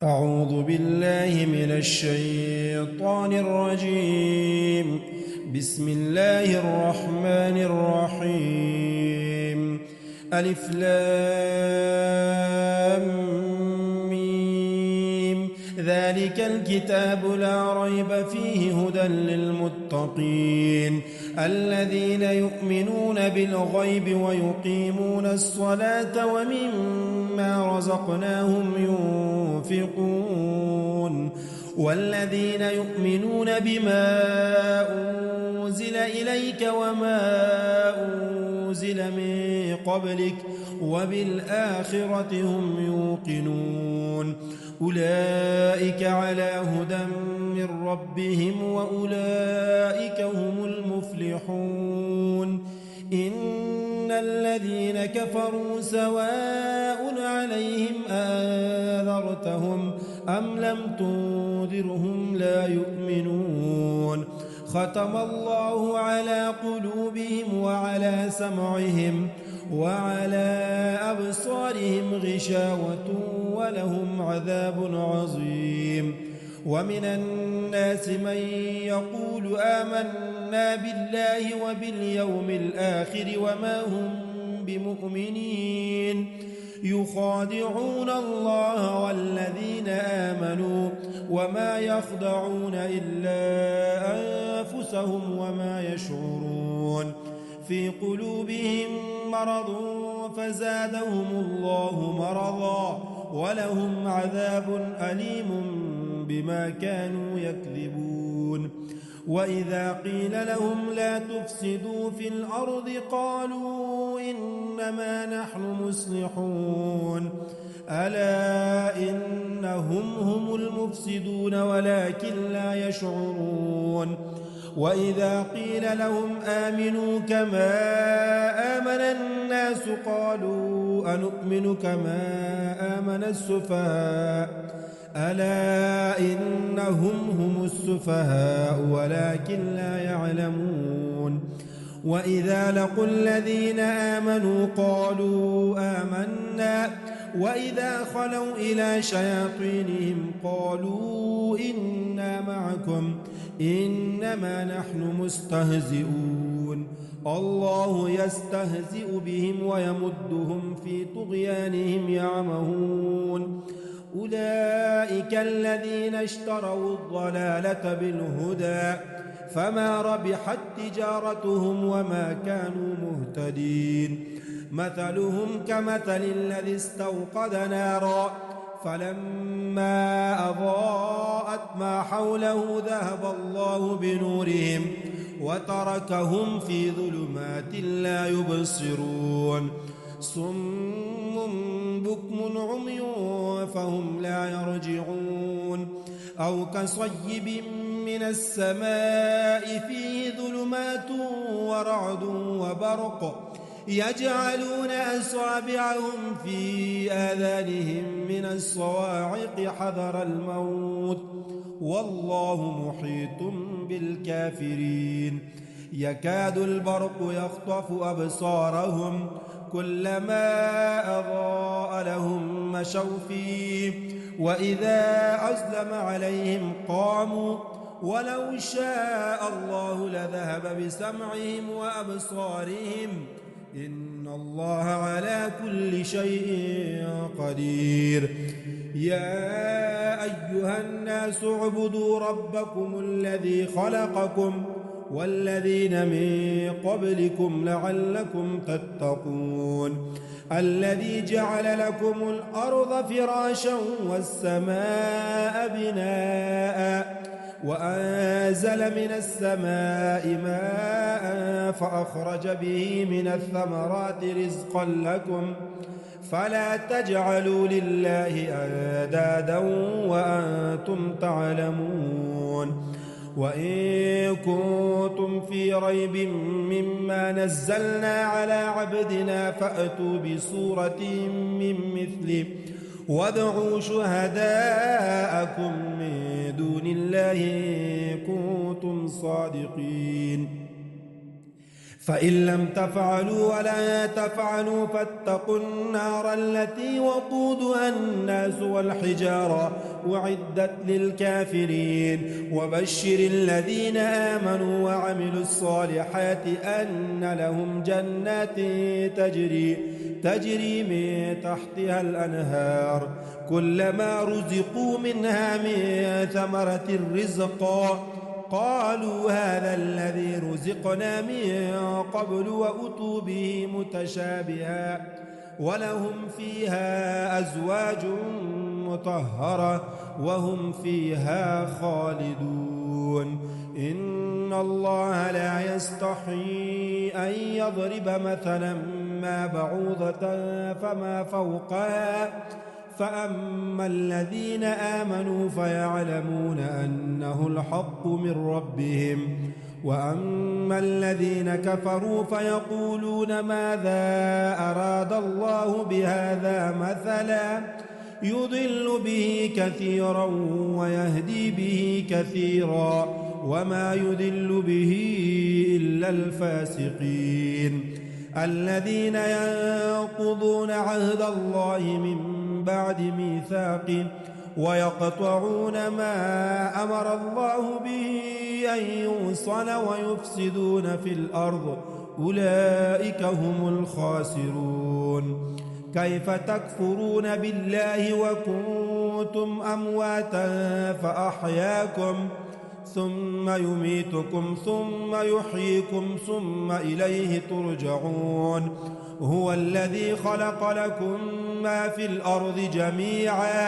أعوذ بالله من الشيطان الرجيم. بسم الله الرحمن الرحيم. ألف لام ميم. ذلك الكتاب لا ريب فيه هدى للمتقين الذين يؤمنون بالغيب ويقيمون الصلاة ومما رزقناهم ينفقون والذين يؤمنون بما أنزل إليك وما أنزل من قبلك وبالآخرة هم يوقنون أولئك على هدى من ربهم وأولئك هم المفلحون. إن الذين كفروا سواء عليهم أنذرتهم أم لم تنذرهم لا يؤمنون. ختم الله على قلوبهم وعلى سمعهم وعلى أبصارهم غشاوة ولهم عذاب عظيم. ومن الناس من يقول آمنا بالله وباليوم الآخر وما هم بمؤمنين يخادعون الله والذين آمنوا وما يخدعون إلا أنفسهم وما يشعرون. في قلوبهم مرض فزادهم الله مرضا ولهم عذاب أليم بما كانوا يكذبون. وإذا قيل لهم لا تفسدوا في الأرض قالوا إنما نحن مصلحون ألا إنهم هم المفسدون ولكن لا يشعرون. وإذا قيل لهم آمنوا كما آمن الناس قالوا أنؤمن كما آمن السفهاء ألا إنهم هم السفهاء ولكن لا يعلمون. وإذا لقوا الذين آمنوا قالوا آمنا وإذا خلوا إلى شياطينهم قالوا إنا معكم إنما نحن مستهزئون. الله يستهزئ بهم ويمدهم في طغيانهم يعمهون. أولئك الذين اشتروا الضلالة بالهدى فما ربحت تجارتهم وما كانوا مهتدين. مثلهم كمثل الذي استوقد نارا فلما أضاءت ما حوله ذهب الله بنورهم وتركهم في ظلمات لا يبصرون. صم بكم عمي فهم لا يرجعون. أو كصيب من السماء فيه ظلمات ورعد وبرق يجعلون أصابعهم في آذانهم من الصواعق حذر الموت والله محيط بالكافرين. يكاد البرق يخطف أبصارهم كلما أضاء لهم مشوا فيه وإذا أظلم عليهم قاموا ولو شاء الله لذهب بسمعهم وأبصارهم إن الله على كل شيء قدير. يا أيها الناس اعبدوا ربكم الذي خلقكم والذين من قبلكم لعلكم تتقون. الذي جعل لكم الأرض فراشا والسماء بناء وأنزل من السماء ماء فأخرج به من الثمرات رزقا لكم فلا تجعلوا لله أندادا وأنتم تعلمون. وإن كنتم في ريب مما نزلنا على عبدنا فأتوا بسورة من مثله وادعوا شهداءكم من دون الله إن كنتم صادقين. فإن لم تفعلوا ولا تفعلوا فاتقوا النار التي وقودها الناس والحجارة أعدت للكافرين وبشر الذين آمنوا وعملوا الصالحات أن لهم جنات تجري من تحتها الأنهار كلما رزقوا منها من ثمرة رزقا قالوا هذا الذي رزقنا من قبل وأتوا به متشابها ولهم فيها أزواج مطهرة وهم فيها خالدون إن الله لا يستحي أن يضرب مثلا ما بعوضة فما فوقها فأما الذين آمنوا فيعلمون أنه الحق من ربهم وأما الذين كفروا فيقولون ماذا أراد الله بهذا مثلا يضل به كثيرا ويهدي به كثيرا وما يضل به إلا الفاسقين الذين ينقضون عهد الله من بعد ميثاقه ويقطعون ما أمر الله به أن يوصل ويفسدون في الأرض أولئك هم الخاسرون كيف تكفرون بالله وكنتم أمواتا فأحياكم ثم يميتكم ثم يحييكم ثم إليه ترجعون هو الذي خلق لكم ما في الأرض جميعا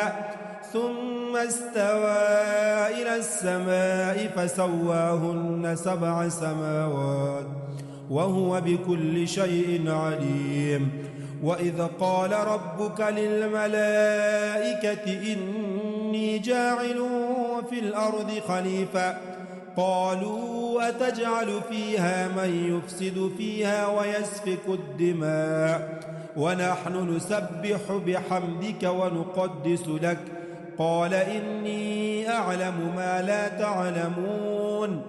ثم استوى إلى السماء فسواهن 7 سماوات وهو بكل شيء عليم وإذ قال ربك للملائكة إني جاعل في الأرض خليفة قالوا أتجعل فيها من يفسد فيها ويسفك الدماء ونحن نسبح بحمدك ونقدس لك قال إني أعلم ما لا تعلمون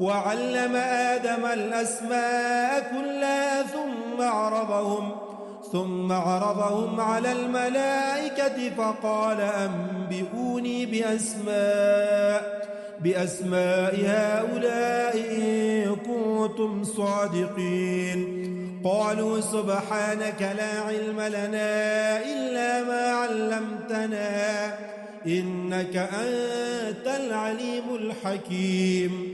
وعلم آدم الأسماء كلها ثم عرضهم على الملائكة فقال أنبئوني بأسماء هؤلاء إن كنتم صادقين قالوا سبحانك لا علم لنا إلا ما علمتنا إنك أنت العليم الحكيم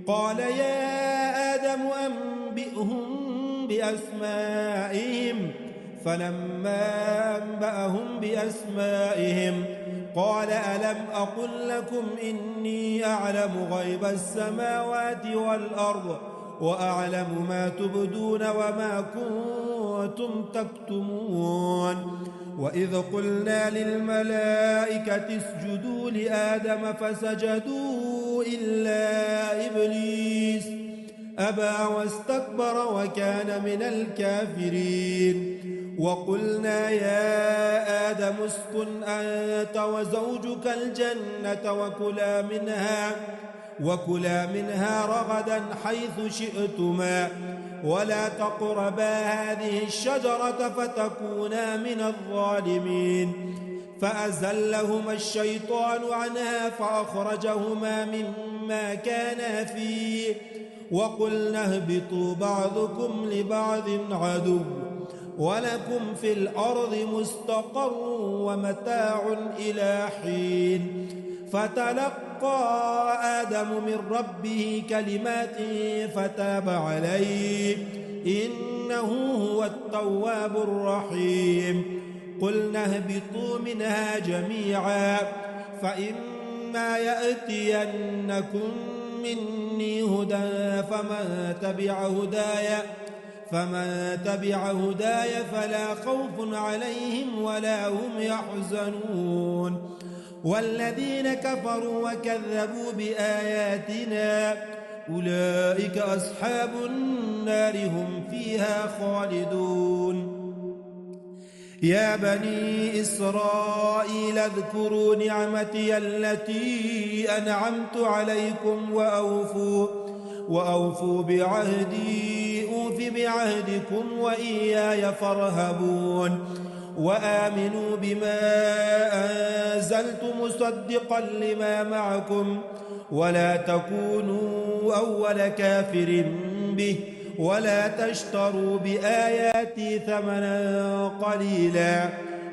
قال يا آدم أنبئهم بأسمائهم فلما أنبأهم بأسمائهم قال ألم أقل لكم إني أعلم غيب السماوات والأرض وأعلم ما تبدون وما كنتم تكتمون وإذ قلنا للملائكة اسجدوا لآدم فسجدوا إلا إبليس أبى واستكبر وكان من الكافرين وقلنا يا آدم اسكن أنت وزوجك الجنة وكلا منها رغدا حيث شئتما ولا تقربا هذه الشجرة فتكونا من الظالمين فأزلهما الشيطان عنها فأخرجهما مما كانا فيه وقلنا اهبطوا بعضكم لبعض عدو ولكم في الأرض مستقر ومتاع إلى حين فتلقى آدم من ربه كلمات فتاب عليه إنه هو التواب الرحيم قلنا اهبطوا منها جميعا فإما يأتينكم مني هدى فمن تبع هداي فلا خوف عليهم ولا هم يحزنون والذين كفروا وكذبوا بآياتنا أولئك أصحاب النار هم فيها خالدون يا بني إسرائيل اذكروا نعمتي التي أنعمت عليكم وأوفوا بعهدي أوف بعهدكم وإياي فارهبون وآمنوا بما أنزلت مصدقا لما معكم ولا تكونوا أول كافر به ولا تشتروا بآياتي ثمنا قليلا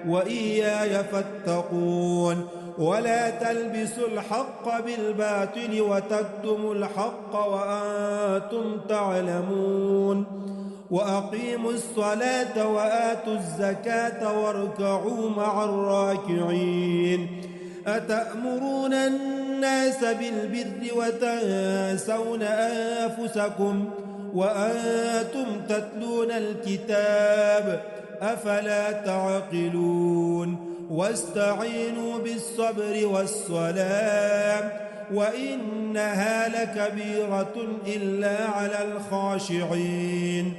وإياي فاتقون ولا تلبسوا الحق بالباطل وتكتموا الحق وأنتم تعلمون وأقيموا الصلاة وآتوا الزكاة واركعوا مع الراكعين أتأمرون الناس بالبر وتنسون أنفسكم وأنتم تتلون الكتاب أفلا تعقلون واستعينوا بالصبر والصلاة وإنها لكبيرة إلا على الخاشعين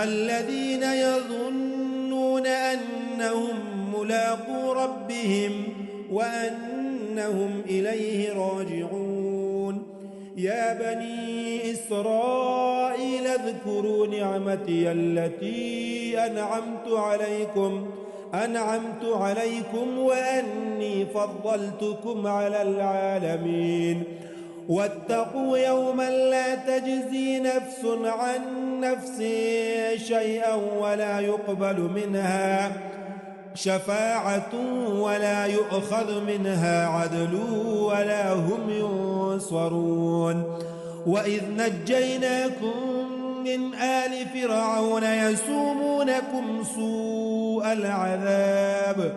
الذين يظنون أنهم ملاقو ربهم وأنهم إليه راجعون يا بني إسرائيل اذكروا نعمتي التي أنعمت عليكم وأني فضلتكم على العالمين واتقوا يوما لا تجزي نفس عن نفس شيئا ولا يقبل منها شفاعة ولا يؤخذ منها عدل ولا هم ينصرون وإذ نجيناكم من آل فرعون يسومونكم سوء العذاب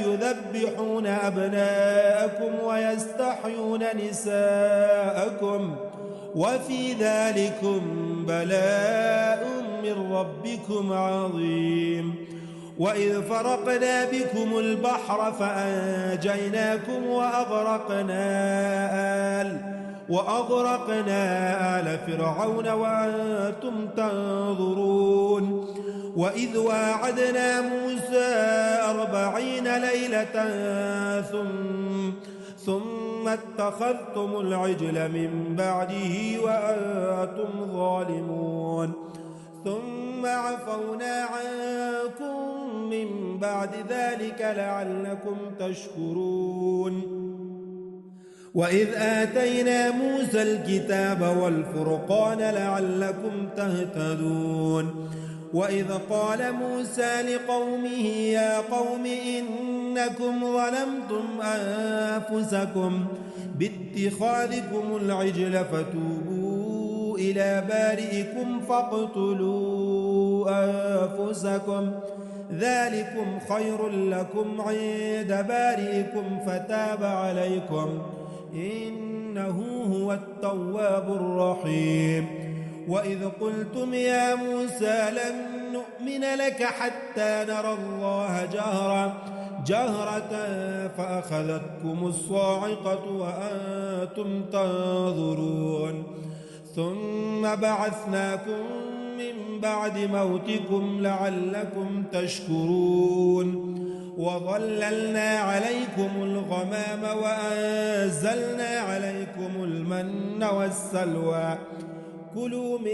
يذبحون أبناءكم ويستحيون نساءكم وفي ذلكم بلاء من ربكم عظيم وإذ فرقنا بكم البحر فأنجيناكم وأغرقنا آل فرعون وأنتم تنظرون وإذ واعدنا موسى 40 ليلة ثم اتخذتم العجل من بعده وأنتم ظالمون ثم عفونا عنكم من بعد ذلك لعلكم تشكرون وإذ آتينا موسى الكتاب والفرقان لعلكم تهتدون وإذ قال موسى لقومه يا قوم إنكم ظلمتم أنفسكم باتخاذكم العجل فتوبوا إلى بارئكم فاقتلوا أنفسكم ذلكم خير لكم عند بارئكم فتاب عليكم إنه هو التواب الرحيم وإذ قلتم يا موسى لن نؤمن لك حتى نرى الله جهرة فأخذتكم الصاعقة وأنتم تنظرون ثم بعثناكم من بعد موتكم لعلكم تشكرون وظللنا عليكم الغمام وأنزلنا عليكم المن والسلوى كلوا من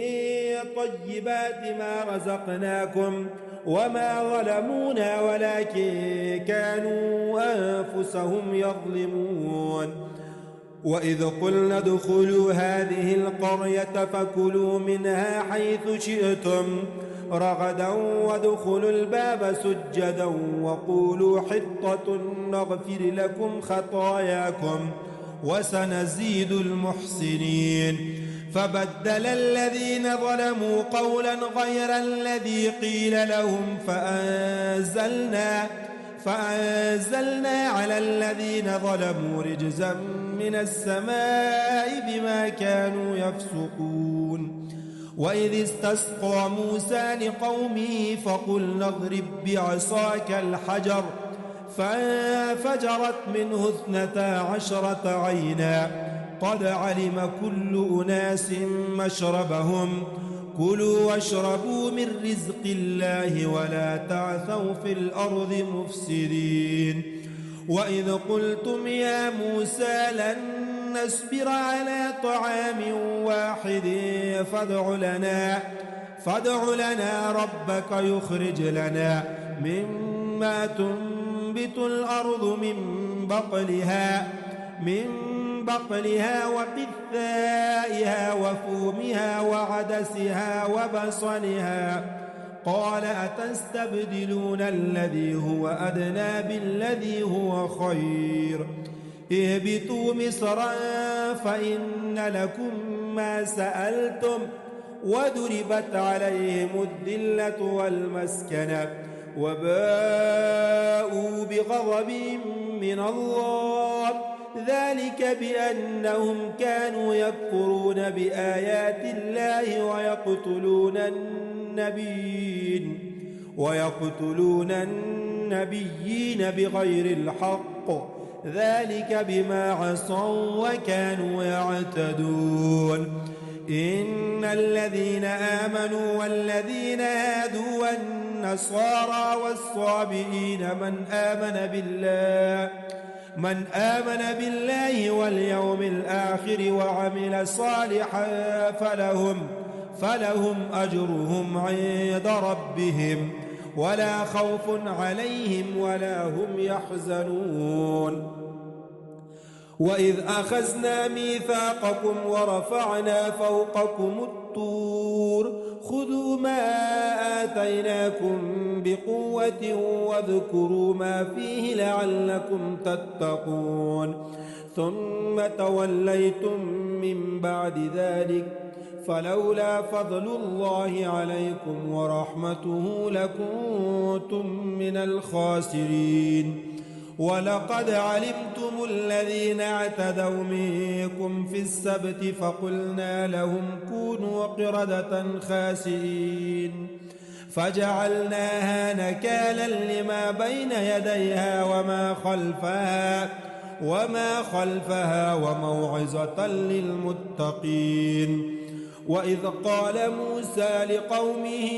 طيبات ما رزقناكم وما ظلمونا ولكن كانوا أنفسهم يظلمون وإذ قلنا ادخلوا هذه القرية فكلوا منها حيث شئتم رغدا وادخلوا الباب سجدا وقولوا حطة نغفر لكم خطاياكم وسنزيد المحسنين فبدل الذين ظلموا قولا غير الذي قيل لهم فأنزلنا على الذين ظلموا رجزا من السماء بما كانوا يفسقون وإذ استسقى موسى لقومه فقلنا اضرب بعصاك الحجر فانفجرت منه 12 عينا قد علم كل أناس مشربهم كلوا واشربوا من رزق الله ولا تعثوا في الأرض مفسدين وإذ قلتم يا موسى لن نصبر على طعام واحد فادع لنا ربك يخرج لنا مما تنبت الأرض من بقلها وقثائها وفومها وعدسها وبصلها. قال أتستبدلون الذي هو أدنى بالذي هو خير؟ اهبطوا مصرا فإن لكم ما سألتم وضربت عليهم الذلة والمسكنة وباءوا بغضب من الله، ذلك بأنهم كانوا يكفرون بآيات الله ويقتلون النبيين بغير الحق، ذلك بما عصوا وكانوا يعتدون. إن الذين آمنوا والذين هادوا والنصارى والصابئين من آمن بالله واليوم الآخر وعمل صالحا فلهم أجرهم عند ربهم ولا خوف عليهم ولا هم يحزنون. وإذ أخذنا ميثاقكم ورفعنا فوقكم الطور خذوا ما آتيناكم بقوة واذكروا ما فيه لعلكم تتقون، ثم توليتم من بعد ذلك فلولا فضل الله عليكم ورحمته لكنتم من الخاسرين. ولقد علمتم الذين اعتدوا منكم في السبت فقلنا لهم كونوا قردة خاسئين فجعلناها نكالا لما بين يديها وما خلفها وموعظة للمتقين. وإذ قال موسى لقومه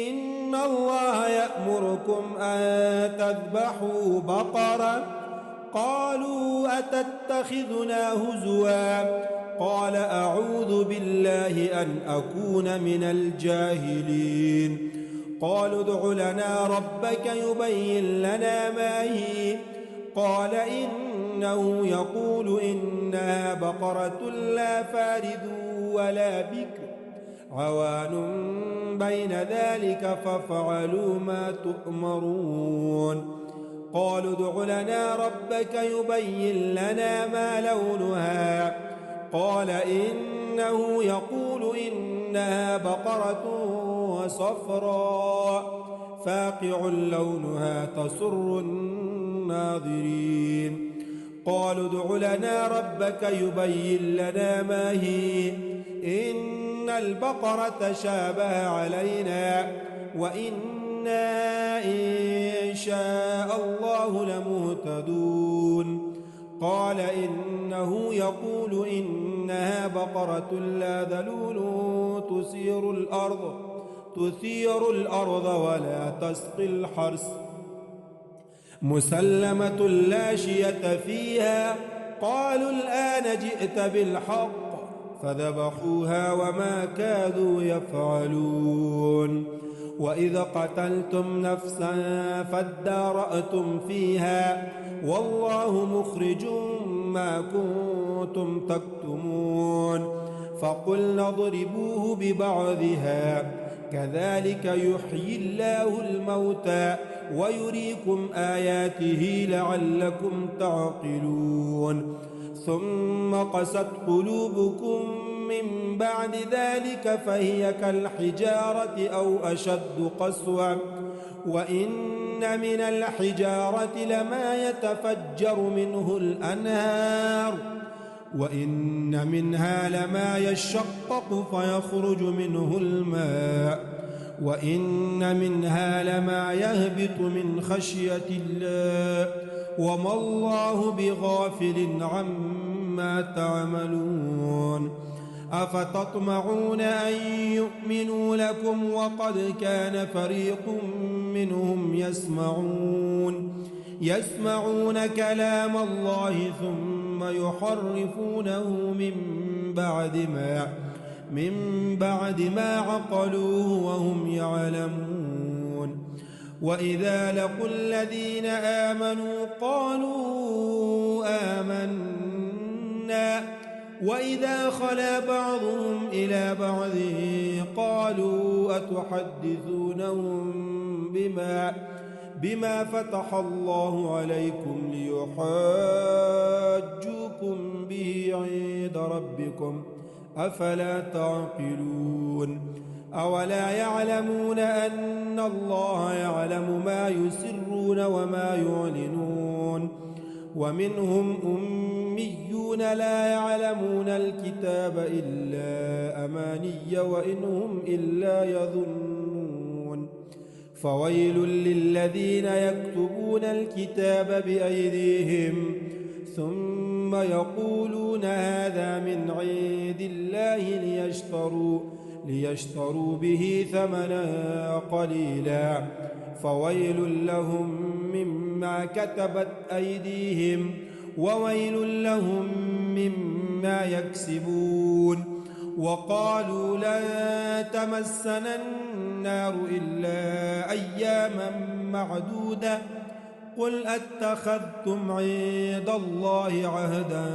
إن الله يأمركم أن تذبحوا بقرة قالوا أتتخذنا هزوا قال أعوذ بالله أن أكون من الجاهلين. قالوا ادع لنا ربك يبين لنا ما هي قال إنه يقول إنها بقرة لا فارض ولا بكر عوان بين ذلك فافعلوا ما تؤمرون. قالوا ادع لنا ربك يبين لنا ما لونها قال إنه يقول إنها بقرة صفراء فاقع لونها تسر الناظرين. قالوا ادع لنا ربك يبين لنا ما هي إن البقرة شابه علينا وإنا إن شاء الله لمهتدون. قال إنه يقول إنها بقرة لا ذلول تثير الأرض ولا تسقي الحرث مسلمة لا شية فيها. قالوا الآن جئت بالحق فذبحوها وما كادوا يفعلون. وإذا قتلتم نفسا فادارأتم فيها والله مخرج ما كنتم تكتمون. فقلنا اضربوه ببعضها كذلك يحيي الله الموتى ويريكم آياته لعلكم تعقلون. ثم قست قلوبكم من بعد ذلك فهي كالحجارة أو أشد قسوة وإن من الحجارة لما يتفجر منه الأنهار وإن منها لما يشقق فيخرج منه الماء وإن منها لما يهبط من خشية الله وما الله بغافل عما تعملون. أفتطمعون أن يؤمنوا لكم وقد كان فريق منهم يسمعون كلام الله ثم ثم يحرفونه من بعد ما عقلوه وهم يعلمون. وإذا لقوا الذين آمنوا قالوا آمنا وإذا خلا بعضهم إلى بعض قالوا أتحدثونهم بما فتح الله عليكم ليحاجوكم به عند ربكم أفلا تعقلون. أولا يعلمون أن الله يعلم ما يسرون وما يعلنون. ومنهم أميون لا يعلمون الكتاب إلا أماني وإن هم إلا يظنون. فويل للذين يكتبون الكتاب بأيديهم ثم يقولون هذا من عند الله ليشتروا به ثمنا قليلا فويل لهم مما كتبت أيديهم وويل لهم مما يكسبون. وقالوا لن تمسنا النار إلا أياما معدودة قل أتخذتم عند الله عهدا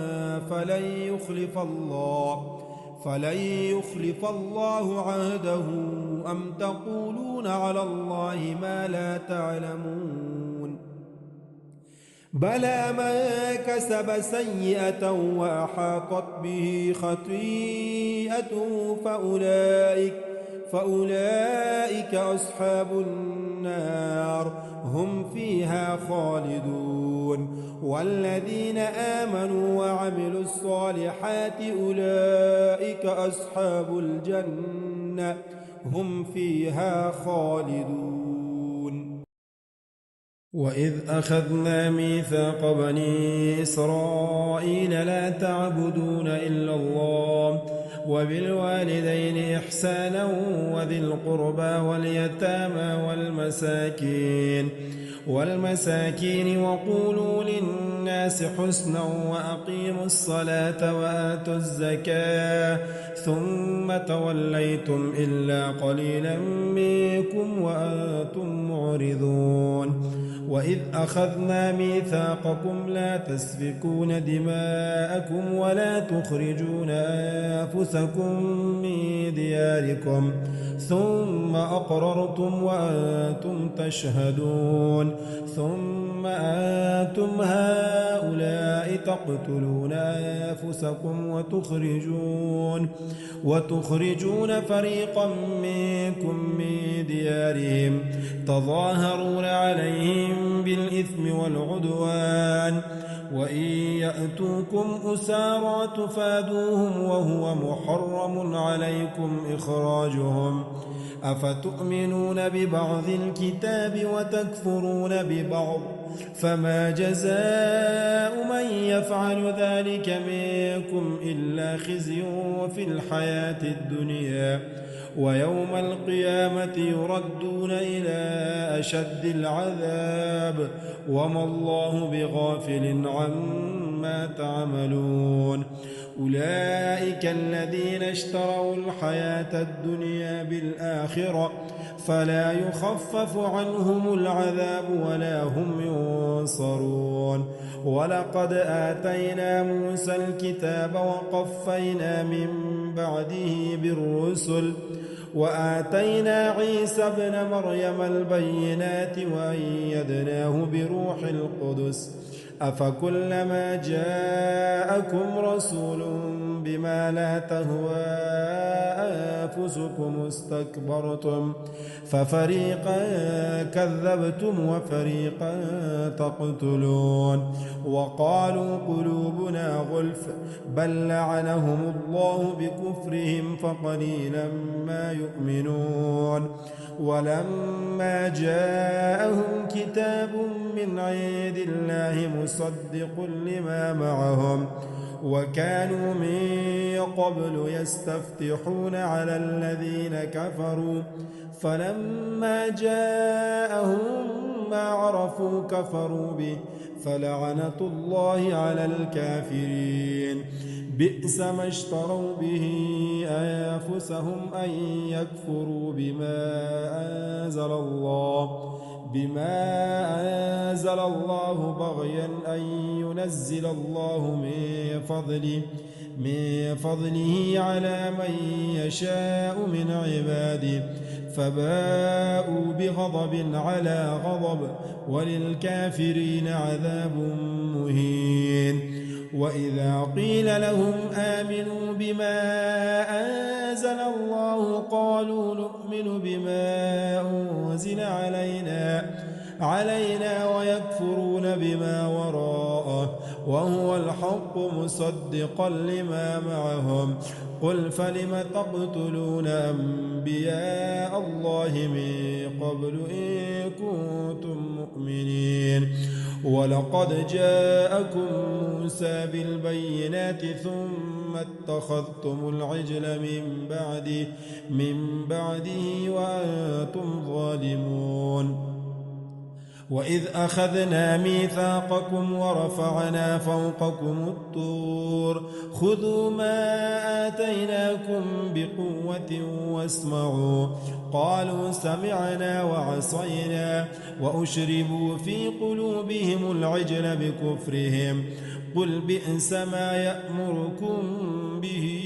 فلن يخلف الله عهده أم تقولون على الله ما لا تعلمون. بلى من كسب سيئة وأحاطت به خطيئته فأولئك أصحاب النار هم فيها خالدون. والذين آمنوا وعملوا الصالحات أولئك أصحاب الجنة هم فيها خالدون. وإذ أخذنا ميثاق بني إسرائيل لا تعبدون إلا الله وبالوالدين إحسانا وذي القربى واليتامى والمساكين وقولوا للناس حسنا وأقيموا الصلاة وآتوا الزكاة ثم توليتم إلا قليلا منكم وأنتم معرضون. وإذ أخذنا ميثاقكم لا تسفكون دماءكم ولا تخرجون أنفسكم من دياركم ثم أقررتم وأنتم تشهدون ثم أنتم هؤلاء تقتلون أنفسكم وتخرجون فريقا منكم من ديارهم تظاهرون عليهم بالإثم والعدوان وإن يأتوكم أسارى تفادوهم وهو محرم عليكم إخراجهم أفتؤمنون ببعض الكتاب وتكفرون ببعض فما جزاء من يفعل ذلك منكم إلا خزي في الحياة الدنيا ويوم القيامة يردون إلى أشد العذاب وما الله بغافل عما تعملون. أولئك الذين اشتروا الحياة الدنيا بالآخرة فلا يخفف عنهم العذاب ولا هم ينصرون. ولقد آتينا موسى الكتاب وقفينا من بعده بالرسل وآتينا عيسى ابن مريم البينات وأيدناه بروح القدس أفكلما جاءكم رسول بما لا تهوى أنفسكم استكبرتم ففريقا كذبتم وفريقا تقتلون. وقالوا قلوبنا غلف بل لعنهم الله بكفرهم فقليلا ما يؤمنون. ولما جاءهم كتاب من عند الله مصدق لما معهم وكانوا من قبل يستفتحون على الذين كفروا فلما جاءهم ما عرفوا كفروا به فلعنة الله على الكافرين. بئس ما اشتروا به أنفسهم أن يكفروا بما أنزل الله بغيا أن ينزل الله من فضله على من يشاء من عباده فباءوا بغضب على غضب وللكافرين عذاب مهين. وإذا قيل لهم آمنوا بما أنزل الله قالوا نؤمن بما أنزل علينا ويكفرون بما وراءه وهو الحق مصدقا لما معهم. قل فلم تقتلون أنبياء الله من قبل إن كنتم مؤمنين؟ ولقد جاءكم موسى بالبينات ثم اتخذتم العجل من بعده وأنتم ظالمون. وإذ أخذنا ميثاقكم ورفعنا فوقكم الطور خذوا ما آتيناكم بقوة واسمعوا قالوا سمعنا وعصينا وأشربوا في قلوبهم العجل بكفرهم. قل بئس ما يأمركم به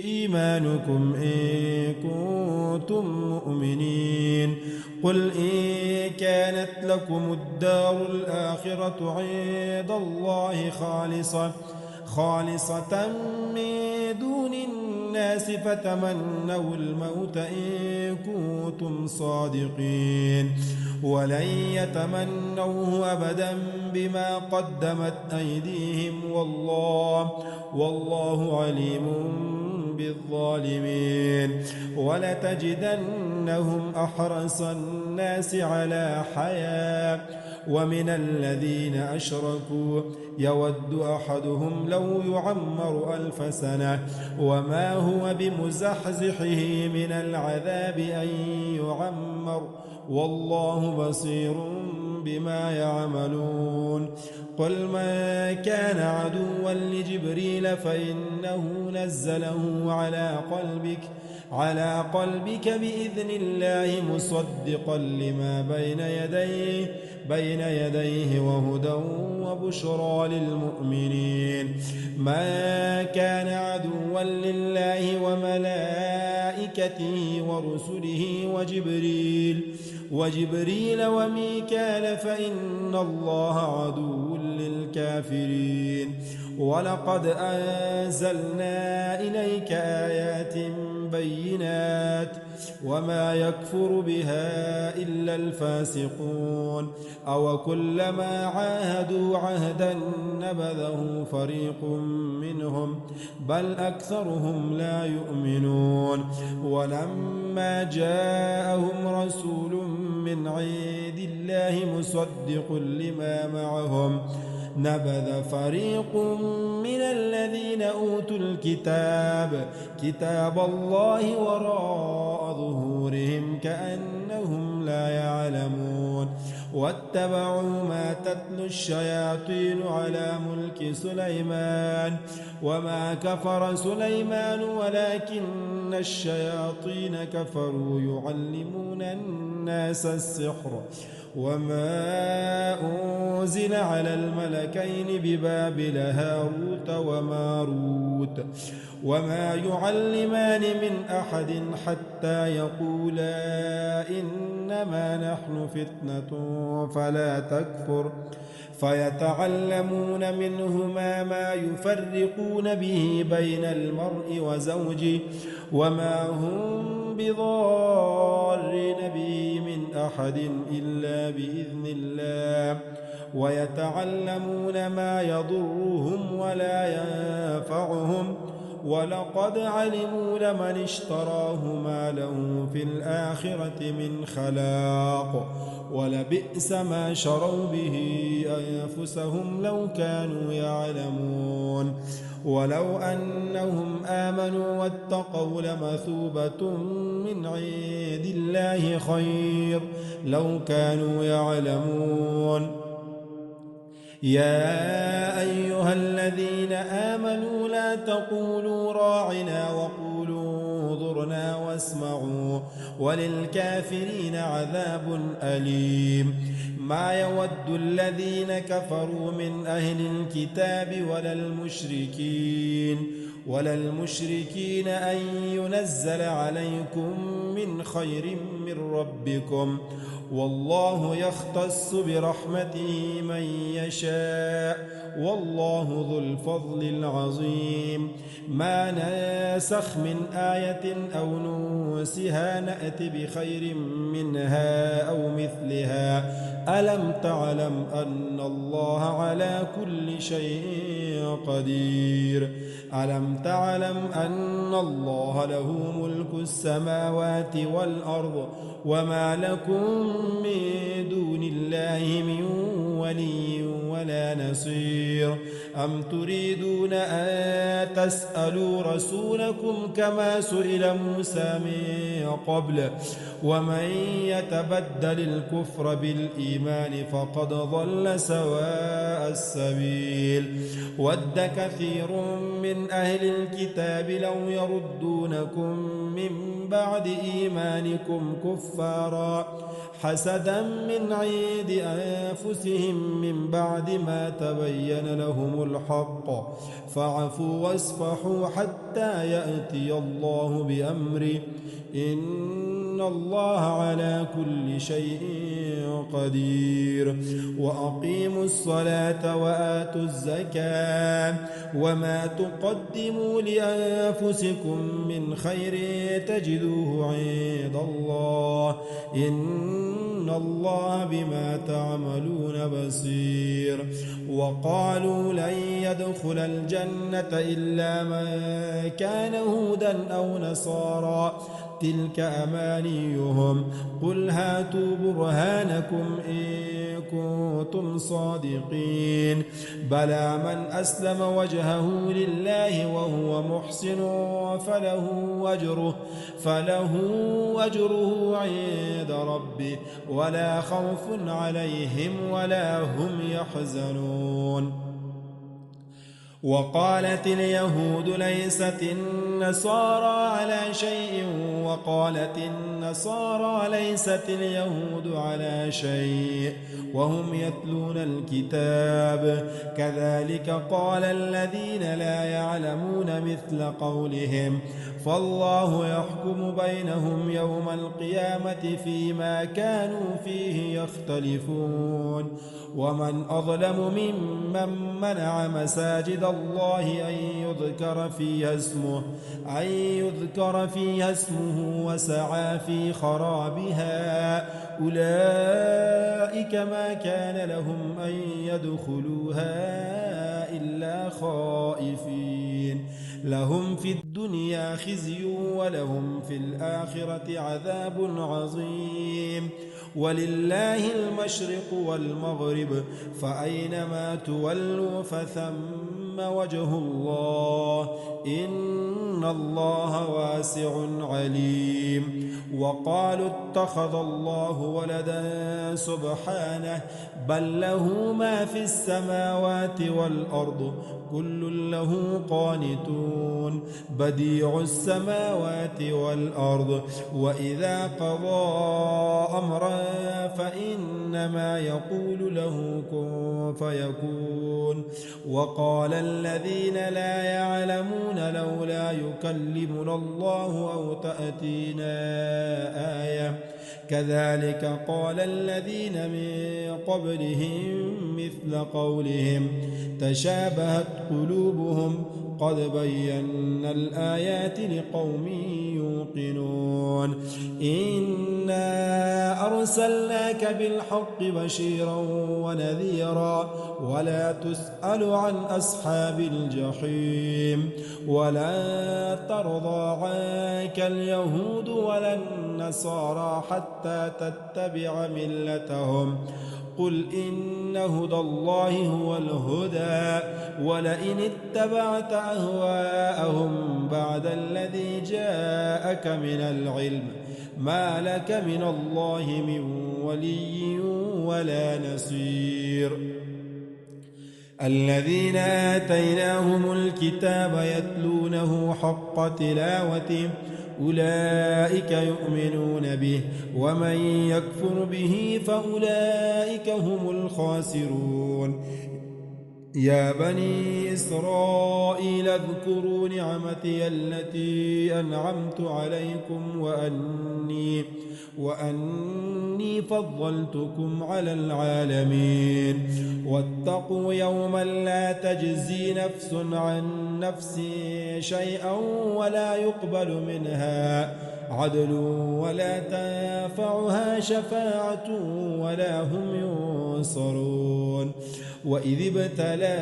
إيمانكم إن كنتم مؤمنين. قل إن كانت لكم الدار الآخرة عند الله خالصة من دون الناس فتمنوا الموت إن كنتم صادقين ولن يتمنوه أبدا بما قدمت أيديهم والله عليم بالظالمين. ولتجدنهم أحرص الناس على حياة ومن الذين أشركوا يود أحدهم لو يعمر 1000 سنة وما هو بمزحزحه من العذاب أن يعمر والله بصير بما يعملون. قل من كان عدوا لجبريل فإنه نزله على قلبك بإذن الله مصدقا لما بين يديه وهدى وبشرى للمؤمنين. ما كان عدوا لله وملائكته ورسله وجبريل وميكال فإن الله عدو للكافرين. ولقد أنزلنا إليك آيات بينات وما يكفر بها إلا الفاسقون. أو كلما عاهدوا عهدا نبذه فريق منهم بل أكثرهم لا يؤمنون. ولما جاءهم رسول من عند الله مصدق لما معهم نبذ فريق من الذين أوتوا كتاب الله وراء ظهورهم كأنهم لا يعلمون. واتبعوا ما تتلو الشياطين على ملك سليمان وما كفر سليمان ولكن الشياطين كفروا يعلمون الناس السحر وما أنزل على الملكين ببابل هاروت وماروت وما يعلمان من أحد حتى يقولا إنما نحن فتنة فلا تكفر فيتعلمون منهما ما يفرقون به بين المرء وزوجه وما هم بضارين به من أحد إلا بإذن الله ويتعلمون ما يضرهم ولا ينفعهم ولقد علموا لمن اشتراه ما له في الآخرة من خلاق ولبئس ما شروا به أنفسهم لو كانوا يعلمون ولو أنهم آمنوا واتقوا لمثوبة من عند الله خير لو كانوا يعلمون يا أيها الذين آمنوا لا تقولوا راعنا وقولوا انظرنا واسمعوا وللكافرين عذاب أليم ما يود الذين كفروا من أهل الكتاب ولا المشركين أن ينزل عليكم من خير من ربكم والله يختص برحمته من يشاء والله ذو الفضل العظيم ما ناسخ من آية أو ننسها نأت بخير منها أو مثلها ألم تعلم أن الله على كل شيء قدير ألم تعلم أن الله له ملك السماوات والأرض وما لكم من دون الله من ولي ولا نصير أم تريدون أن تسألوا رسولكم كما سئل موسى من قبل ومن يتبدل الكفر بالإيمان فقد ضل سواء السبيل ود كثير من أهل الكتاب لو يردونكم من بعد إيمانكم كفارا حسدا من عند أنفسهم من بعد ما تبين لهم الحق فاعفوا واصفحوا حتى يأتي الله بأمره إن الله على كل شيء قدير وأقيموا الصلاة وآتوا الزكاة وما تقدموا لأنفسكم من خير تجدوه عند الله إن الله بما تعملون بصير وقالوا لن يدخل الجنة إلا من كان هودا أو نصارى تلك أمانيهم قل هاتوا برهانكم إن كنتم صادقين بلى من أسلم وجهه لله وهو محسن فله أجره عند ربه ولا خوف عليهم ولا هم يحزنون وقالت اليهود ليست النصارى على شيء وقالت النصارى ليست اليهود على شيء وهم يتلون الكتاب كذلك قال الذين لا يعلمون مثل قولهم فالله يحكم بينهم يوم القيامة فيما كانوا فيه يختلفون ومن أظلم ممن منع مساجد الله أن يذكر فيها اسمه وسعى في خرابها أولئك ما كان لهم أن يدخلوها إلا خائفين لهم في الدنيا خزي ولهم في الآخرة عذاب عظيم ولله المشرق والمغرب فأينما تولوا فثم وجه الله إن الله واسع عليم وقالوا اتخذ الله ولدا سبحانه بل له ما في السماوات والأرض كل له قانتون بديع السماوات والأرض وإذا قضى أمرا فإنما يقول له كن فيكون وقال الذين لا يعلمون لولا يكلمنا الله أو تأتينا آية كذلك قال الذين من قبلهم مثل قولهم تشابهت قلوبهم قد بينا الآيات لقوم يوقنون إنا أرسلناك بالحق بشيرا ونذيرا ولا تسأل عن أصحاب الجحيم ولا ترضى عنك اليهود ولا النصارى حتى تتبع ملتهم قل إن هدى الله هو الهدى ولئن اتبعت أهواءهم بعد الذي جاءك من العلم ما لك من الله من ولي ولا نصير الذين آتيناهم الكتاب يتلونه حق تلاوته أولئك يؤمنون به ومن يكفر به فأولئك هم الخاسرون يا بني إسرائيل اذكروا نعمتي التي أنعمت عليكم وأني فضلتكم على العالمين واتقوا يوما لا تجزي نفس عن نفس شيئا ولا يقبل منها عدل ولا تنفعها شفاعة ولا هم ينصرون وإذ ابتلى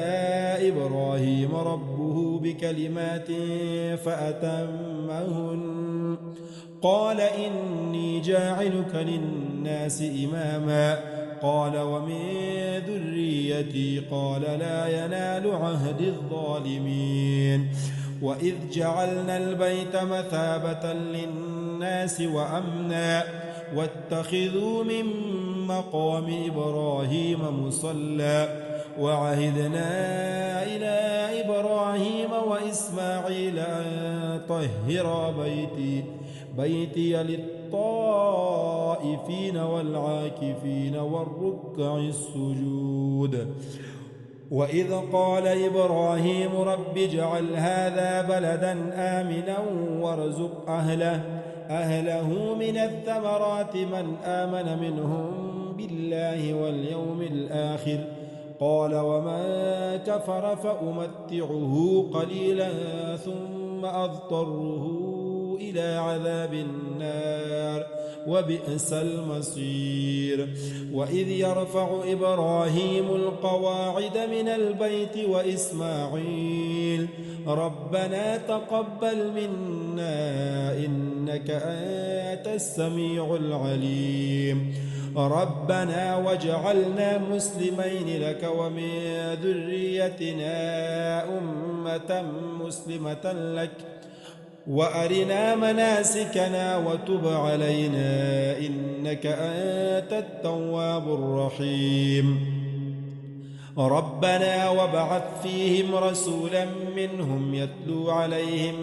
إبراهيم ربه بكلمات فأتمهن قال إني جاعلك للناس إماما قال ومن ذريتي قال لا ينال عهد الظالمين وإذ جعلنا البيت مثابة للناس وأمنا واتخذوا من مقام إبراهيم مصلى وعهدنا إلى إبراهيم وإسماعيل أن طهر بيتي للطائفين والعاكفين والركع السجود وإذ قال إبراهيم رب اجعل هذا بلدا آمنا وارزق أهله من الثمرات من آمن منهم بالله واليوم الآخر قال ومن كفر فأمتعه قليلا ثم أضطره إلى عذاب النار وبئس المصير وإذ يرفع إبراهيم القواعد من البيت وإسماعيل ربنا تقبل منا إنك أنت السميع العليم ربنا واجعلنا مسلمين لك ومن ذريتنا أمة مسلمة لك وأرنا مناسكنا وتب علينا إنك أنت التواب الرحيم ربنا وابعث فيهم رسولا منهم يتلو عليهم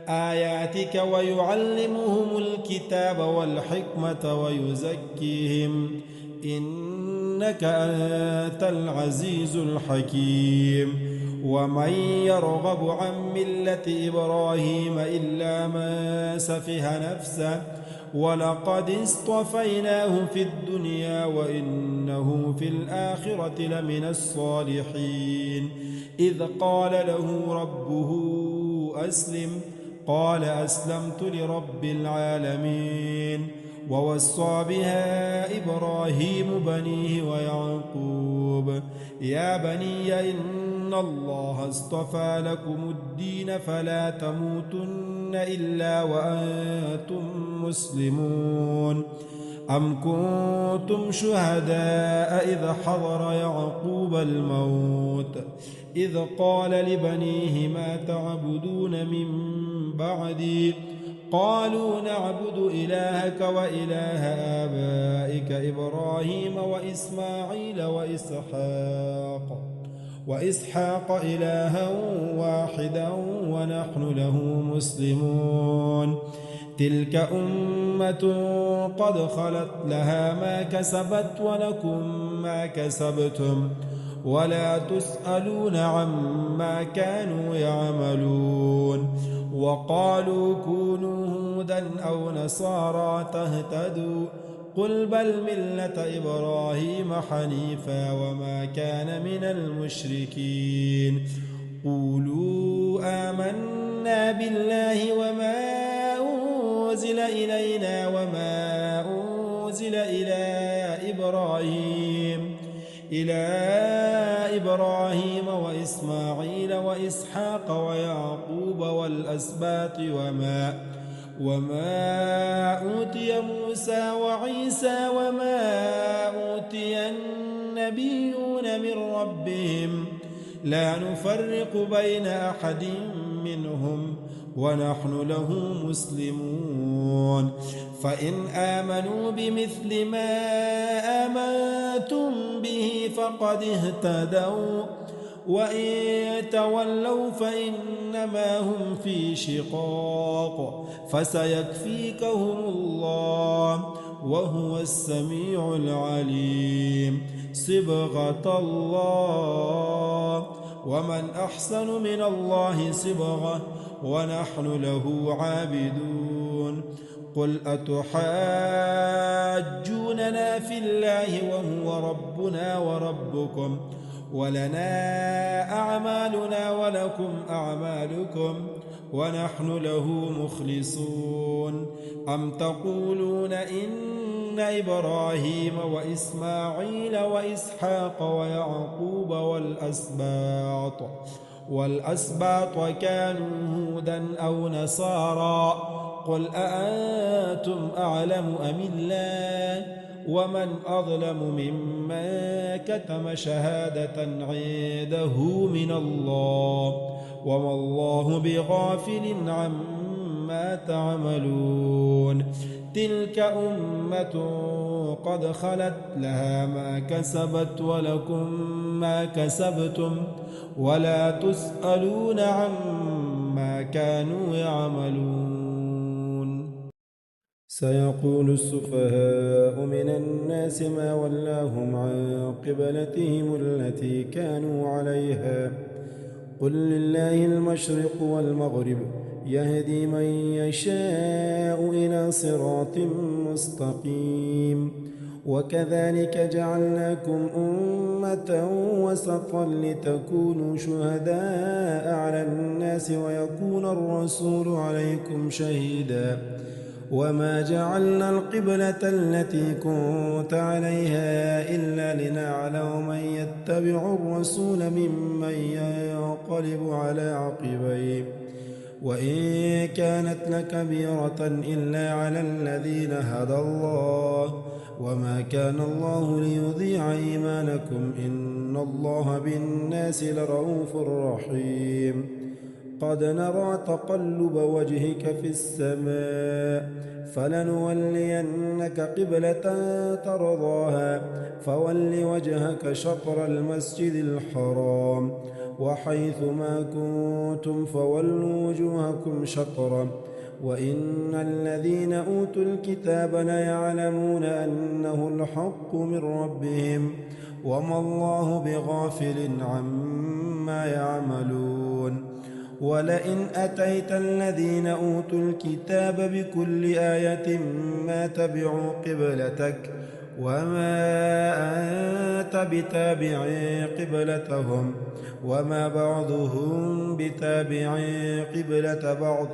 آياتك ويعلمهم الكتاب والحكمة ويزكيهم إنك أنت العزيز الحكيم ومن يرغب عن ملة إبراهيم إلا من سفه نفسه ولقد اصطفيناه في الدنيا وإنه في الآخرة لمن الصالحين إذ قال له ربه أسلم قال أسلمت لرب العالمين ووصى بها إبراهيم بنيه ويعقوب يا بني إن الله اصطفى لكم الدين فلا تموتن إلا وأنتم مسلمون أم كنتم شهداء إذ حضر يعقوب الموت إذ قال لبنيه ما تعبدون من بعدي قالوا نعبد إلهك وإله آبائك إبراهيم وإسماعيل وإسحاق إلها واحدا ونحن له مسلمون تلك أمة قد خلت لها ما كسبت ولكم ما كسبتم ولا تسألون عما كانوا يعملون وقالوا كونوا هودا أو نصارى تهتدوا قل بل ملة إبراهيم حنيفا وما كان من المشركين قولوا آمنا بالله وما أنزل إلينا وما أنزل إلى إبراهيم وإسماعيل وإسحاق ويعقوب والأسباط وما أوتي موسى وعيسى وما أوتي النبيون من ربهم لا نفرق بين أحد منهم ونحن له مسلمون فإن آمنوا بمثل ما آمنتم به فقد اهتدوا وإن تولوا فإنما هم في شقاق فسيكفيكهم الله وهو السميع العليم صبغة الله ومن أحسن من الله صبغة ونحن له عابدون قل أتحاجوننا في الله وهو ربنا وربكم ولنا أعمالنا ولكم أعمالكم ونحن له مخلصون أم تقولون إن إبراهيم وإسماعيل وإسحاق ويعقوب والأسباط كانوا هودا أو نصارى قل أأنتم أعلم أم الله ومن أظلم ممن كتم شهادة عنده من الله وما الله بغافل عما تعملون تلك أمة قد خلت لها ما كسبت ولكم ما كسبتم ولا تسألون عما كانوا يعملون سيقول السفهاء من الناس ما ولاهم عن قبلتهم التي كانوا عليها قل لله المشرق والمغرب يهدي من يشاء إلى صراط مستقيم وكذلك جعلناكم أمة وسطا لتكونوا شهداء على الناس ويكون الرسول عليكم شهيدا وما جعلنا القبلة التي كنت عليها إلا لنعلم من يتبع الرسول ممن ينقلب على عقبيه وإن كانت لكبيرة إلا على الذين هدى الله وما كان الله ليضيع إيمانكم إن الله بالناس لرؤوف رحيم قد نرى تقلب وجهك في السماء فلنولينك قبلة ترضاها فول وجهك شطر المسجد الحرام وحيث ما كنتم فولوا وجوهكم شطرا وإن الذين أوتوا الكتاب ليعلمون أنه الحق من ربهم وما الله بغافل عما يعملون ولئن أتيت الذين أوتوا الكتاب بكل آية ما تبعوا قبلتك وما أنت بتابع قبلتهم وما بعضهم بتابع قبلة بعض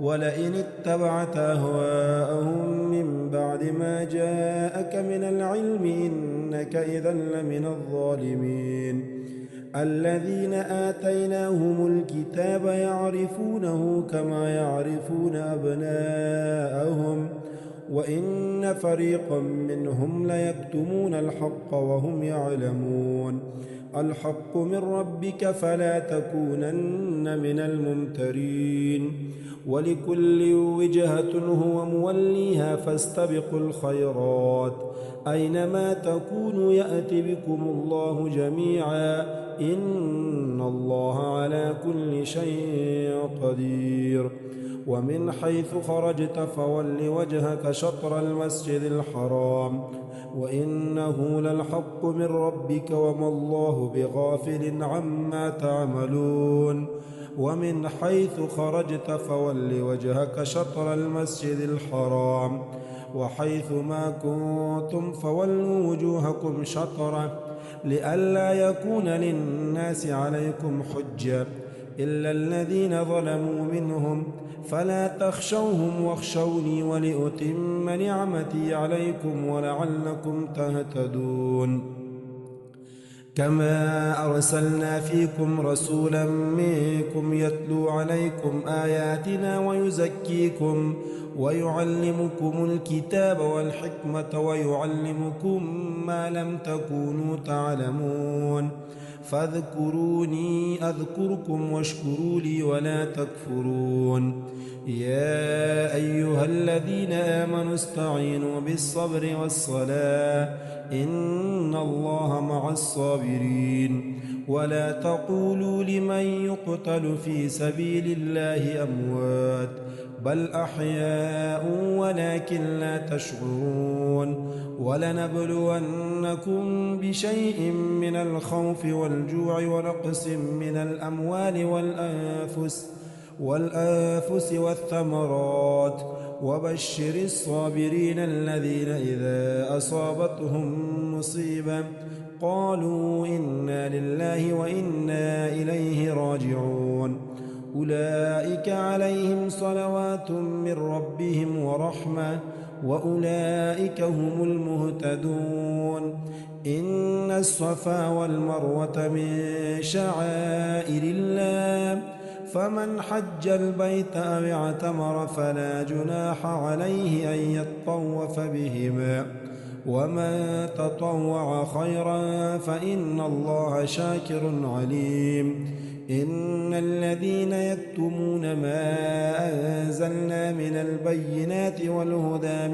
ولئن اتبعت أهواءهم من بعد ما جاءك من العلم إنك إذا لمن الظالمين الذين آتيناهم الكتاب يعرفونه كما يعرفون أبناءهم وإن فريقا منهم ليكتمون الحق وهم يعلمون الحق من ربك فلا تكونن من الممترين ولكل وجهة هو موليها فاستبقوا الخيرات أينما تكونوا يأت بكم الله جميعا إن الله على كل شيء قدير ومن حيث خرجت فول وجهك شطر المسجد الحرام وإنه للحق من ربك وما الله بغافل عما تعملون ومن حيث خرجت فول وجهك شطر المسجد الحرام وحيث ما كنتم فولوا وجوهكم شطره لئلا يكون للناس عليكم حجة إلا الذين ظلموا منهم فلا تخشوهم واخشوني ولأتم نعمتي عليكم ولعلكم تهتدون كما أرسلنا فيكم رسولا منكم يتلو عليكم آياتنا ويزكيكم ويعلمكم الكتاب والحكمة ويعلمكم ما لم تكونوا تعلمون فاذكروني أذكركم واشكروا لي ولا تكفرون يا أيها الذين آمنوا استعينوا بالصبر والصلاة إن الله مع الصابرين ولا تقولوا لمن يقتل في سبيل الله أموات بل أحياء ولكن لا تشعرون ولنبلونكم بشيء من الخوف والجوع ونقص من الأموال والأنفس والثمرات وبشر الصابرين الذين إذا أصابتهم مصيبة قالوا إنا لله وإنا إليه راجعون أولئك عليهم صلوات من ربهم ورحمة وأولئك هم المهتدون إن الصفا والمروة من شعائر الله فمن حج البيت أو اعتمر فلا جناح عليه أن يطوف بهما ومن تطوع خيرا فإن الله شاكر عليم إن الذين يكتمون ما أنزلنا من البينات والهدى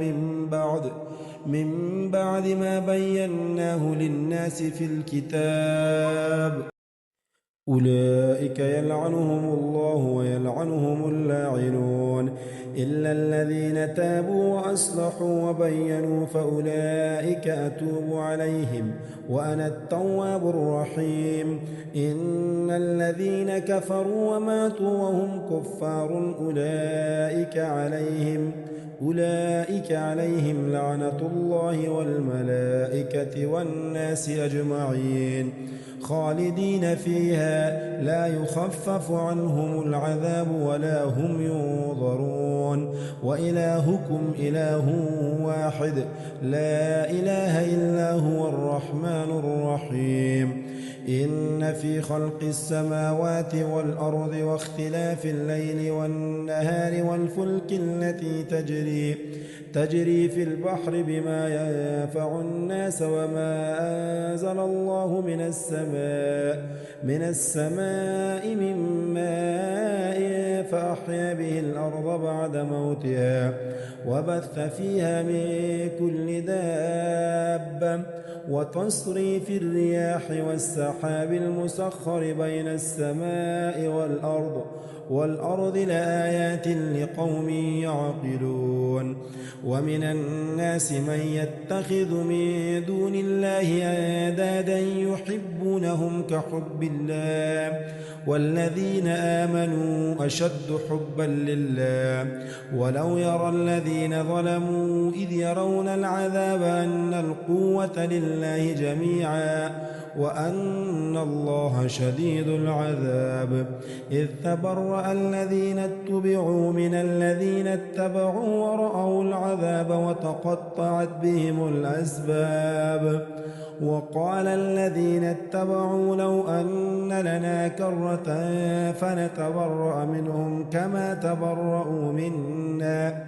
من بعد ما بيناه للناس في الكتاب أولئك يلعنهم الله ويلعنهم اللاعنون إلا الذين تابوا وأصلحوا وبينوا فأولئك أتوب عليهم وأنا التواب الرحيم إن الذين كفروا وماتوا وهم كفار أولئك عليهم لعنة الله والملائكة والناس أجمعين خالدين فيها لا يخفف عنهم العذاب ولا هم ينظرون وإلهكم إله واحد لا إله إلا هو الرحمن الرحيم إن في خلق السماوات والأرض واختلاف الليل والنهار والفلك التي تجري في البحر بما ينفع الناس وما أنزل الله من السماء من ماء فأحيا به الأرض بعد موتها وبث فيها من كل دابة وتصريف الرياح والسحاب المسخر بين السماء والأرض لآيات لقوم يعقلون ومن الناس من يتخذ من دون الله أندادا يحبونهم كحب الله والذين آمنوا أشد حبا لله ولو يرى الذين ظلموا إذ يرون العذاب أن القوة لله جميعا وأن الله شديد العذاب إذ تبرأ الذين اتبعوا من الذين اتبعوا ورأوا العذاب وتقطعت بهم الأسباب وقال الذين اتبعوا لو أن لنا كرة فنتبرأ منهم كما تبرأوا منا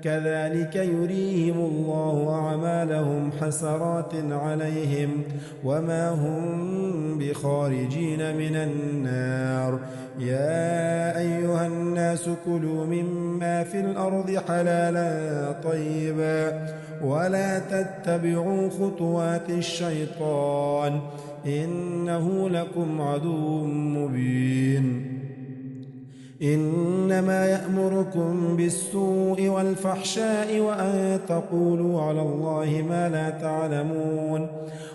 كذلك يريهم الله أعمالهم حسرات عليهم وما هم بخارجين من النار يا أيها الناس كلوا مما في الأرض حلالا طيبا ولا تتبعوا خطوات الشيطان إنه لكم عدو مبين إنما يأمركم بالسوء والفحشاء وأن تقولوا على الله ما لا تعلمون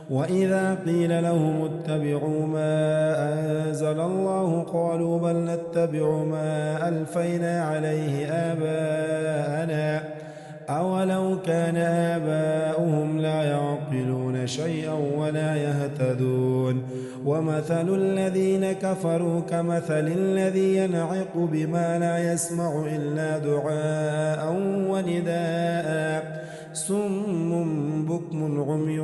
وإذا قيل لهم اتبعوا ما أنزل الله قالوا بل نتبع ما ألفينا عليه آباءنا أولو كان آباؤهم لا يعقلون شيئا ولا يهتدون ومثل الذين كفروا كمثل الذي ينعق بما لا يسمع إلا دعاء ونداء صم بكم عمي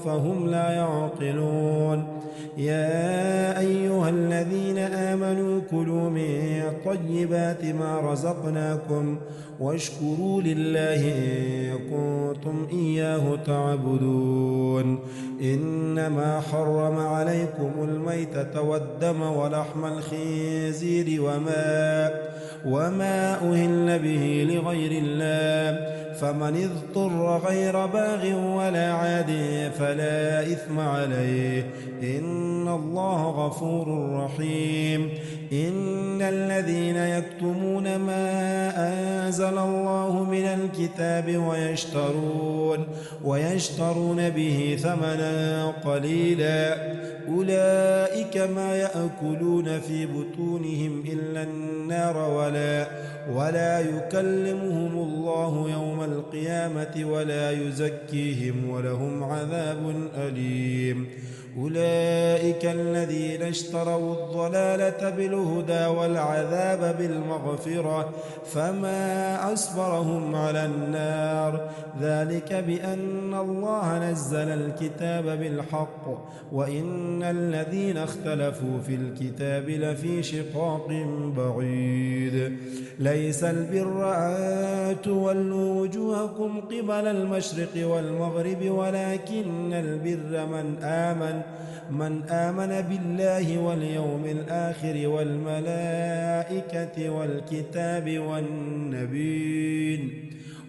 فهم لا يعقلون يا أيها الذين آمنوا كلوا من طيبات ما رزقناكم واشكروا لله إن كنتم إياه تعبدون إنما حرم عليكم الميتة والدم ولحم الخنزير وما أهل به لغير الله فمن اضطر غير باغ ولا عاد فلا إثم عليه إن الله غفور رحيم إن الذين يكتمون ما أنزل الله من الكتاب ويشترون به ثمنا قليلا أولئك ما يأكلون في بطونهم إلا النار ولا يكلمهم الله يوم القيامة ولا يزكيهم ولهم عذاب أليم أولئك الذين اشتروا الضلالة بالهدى والعذاب بالمغفرة فما أصبرهم على النار ذلك بأن الله نزل الكتاب بالحق وإن الذين اختلفوا في الكتاب لفي شقاق بعيد ليس البر أن تولوا وجوهكم قبل المشرق والمغرب ولكن البر من آمن بالله واليوم الآخر والملائكة والكتاب والنبيين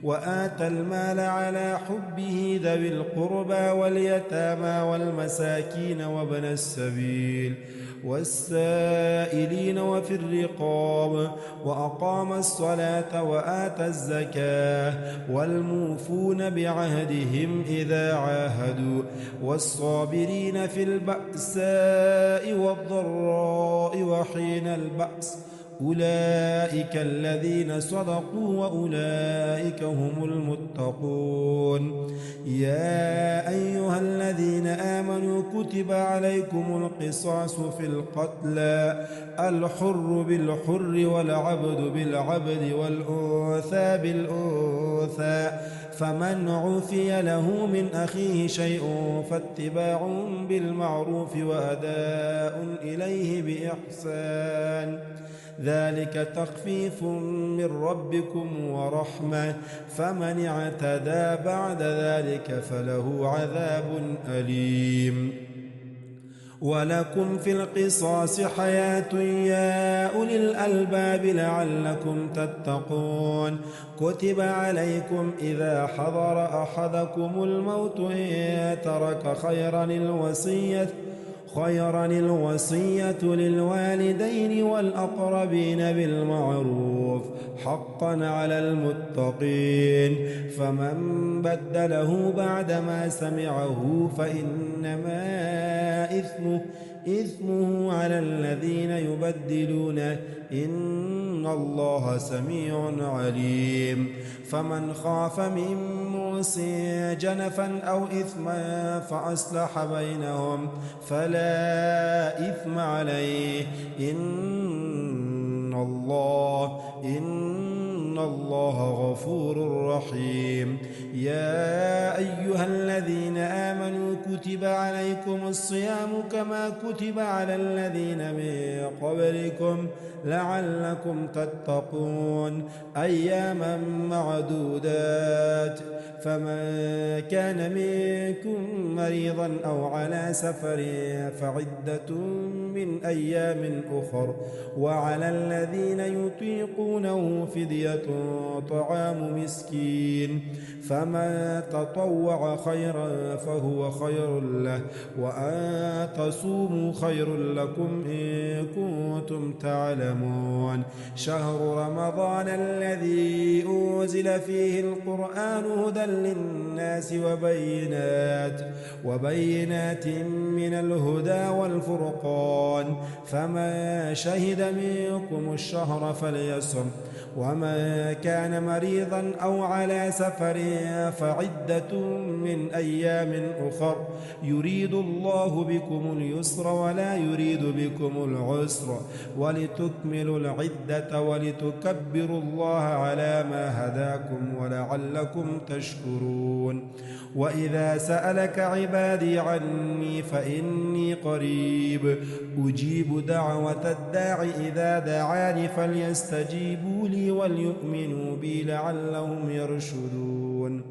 وآتى المال على حبه ذوي القربى واليتامى والمساكين وابن السبيل والسائلين وفي الرقاب وأقام الصلاة وآتى الزكاة والموفون بعهدهم إذا عاهدوا والصابرين في البأساء والضراء وحين البأس أولئك الذين صدقوا وأولئك هم المتقون يا أيها الذين آمنوا كتب عليكم القصاص في القتلى الحر بالحر والعبد بالعبد والأنثى بالأنثى فمن عفي له من أخيه شيء فاتباع بالمعروف وأداء إليه بإحسان ذلك تخفيف من ربكم ورحمة فمن اعتدى بعد ذلك فله عذاب أليم ولكم في القصاص حياة يا أولي الألباب لعلكم تتقون كتب عليكم إذا حضر أحدكم الموت إن ترك خيرا الوصية للوالدين والأقربين بالمعروف حقا على المتقين فمن بدله بعدما سمعه فإنما إثمه على الذين يبدلونه إن الله سميع عليم فمن خاف من موص جنفا أو إثما فأصلح بينهم فلا إثم عليه إن الله غفور رحيم يا أيها الذين آمنوا كتب عليكم الصيام كما كتب على الذين من قبلكم لعلكم تتقون أياما معدودات فمن كان منكم مريضا أو على سفر فعدة من أيام أخر، وعلى الذين يطيقونه فدية طعام مسكين، فمن تطوع خيرا فهو خير له، وأن تصوموا خير لكم إن كنتم تعلمون. شهر رمضان الذي أنزل فيه القرآن هدى للناس وبينات من الهدى والفرقان، فمن شهد منكم الشهر فليصم، ومن كان مريضا أو على سفر فعدة من أيام أخر، يريد الله بكم اليسر ولا يريد بكم العسر، ولتكملوا العدة ولتكبروا الله على ما هداكم ولعلكم تشكرون. وإذا سألك عبادي عني فإني قريب أجيب دعوة الداع إذا دعاني، فليستجيبوا لي وليؤمنوا بي لعلهم يرشدون.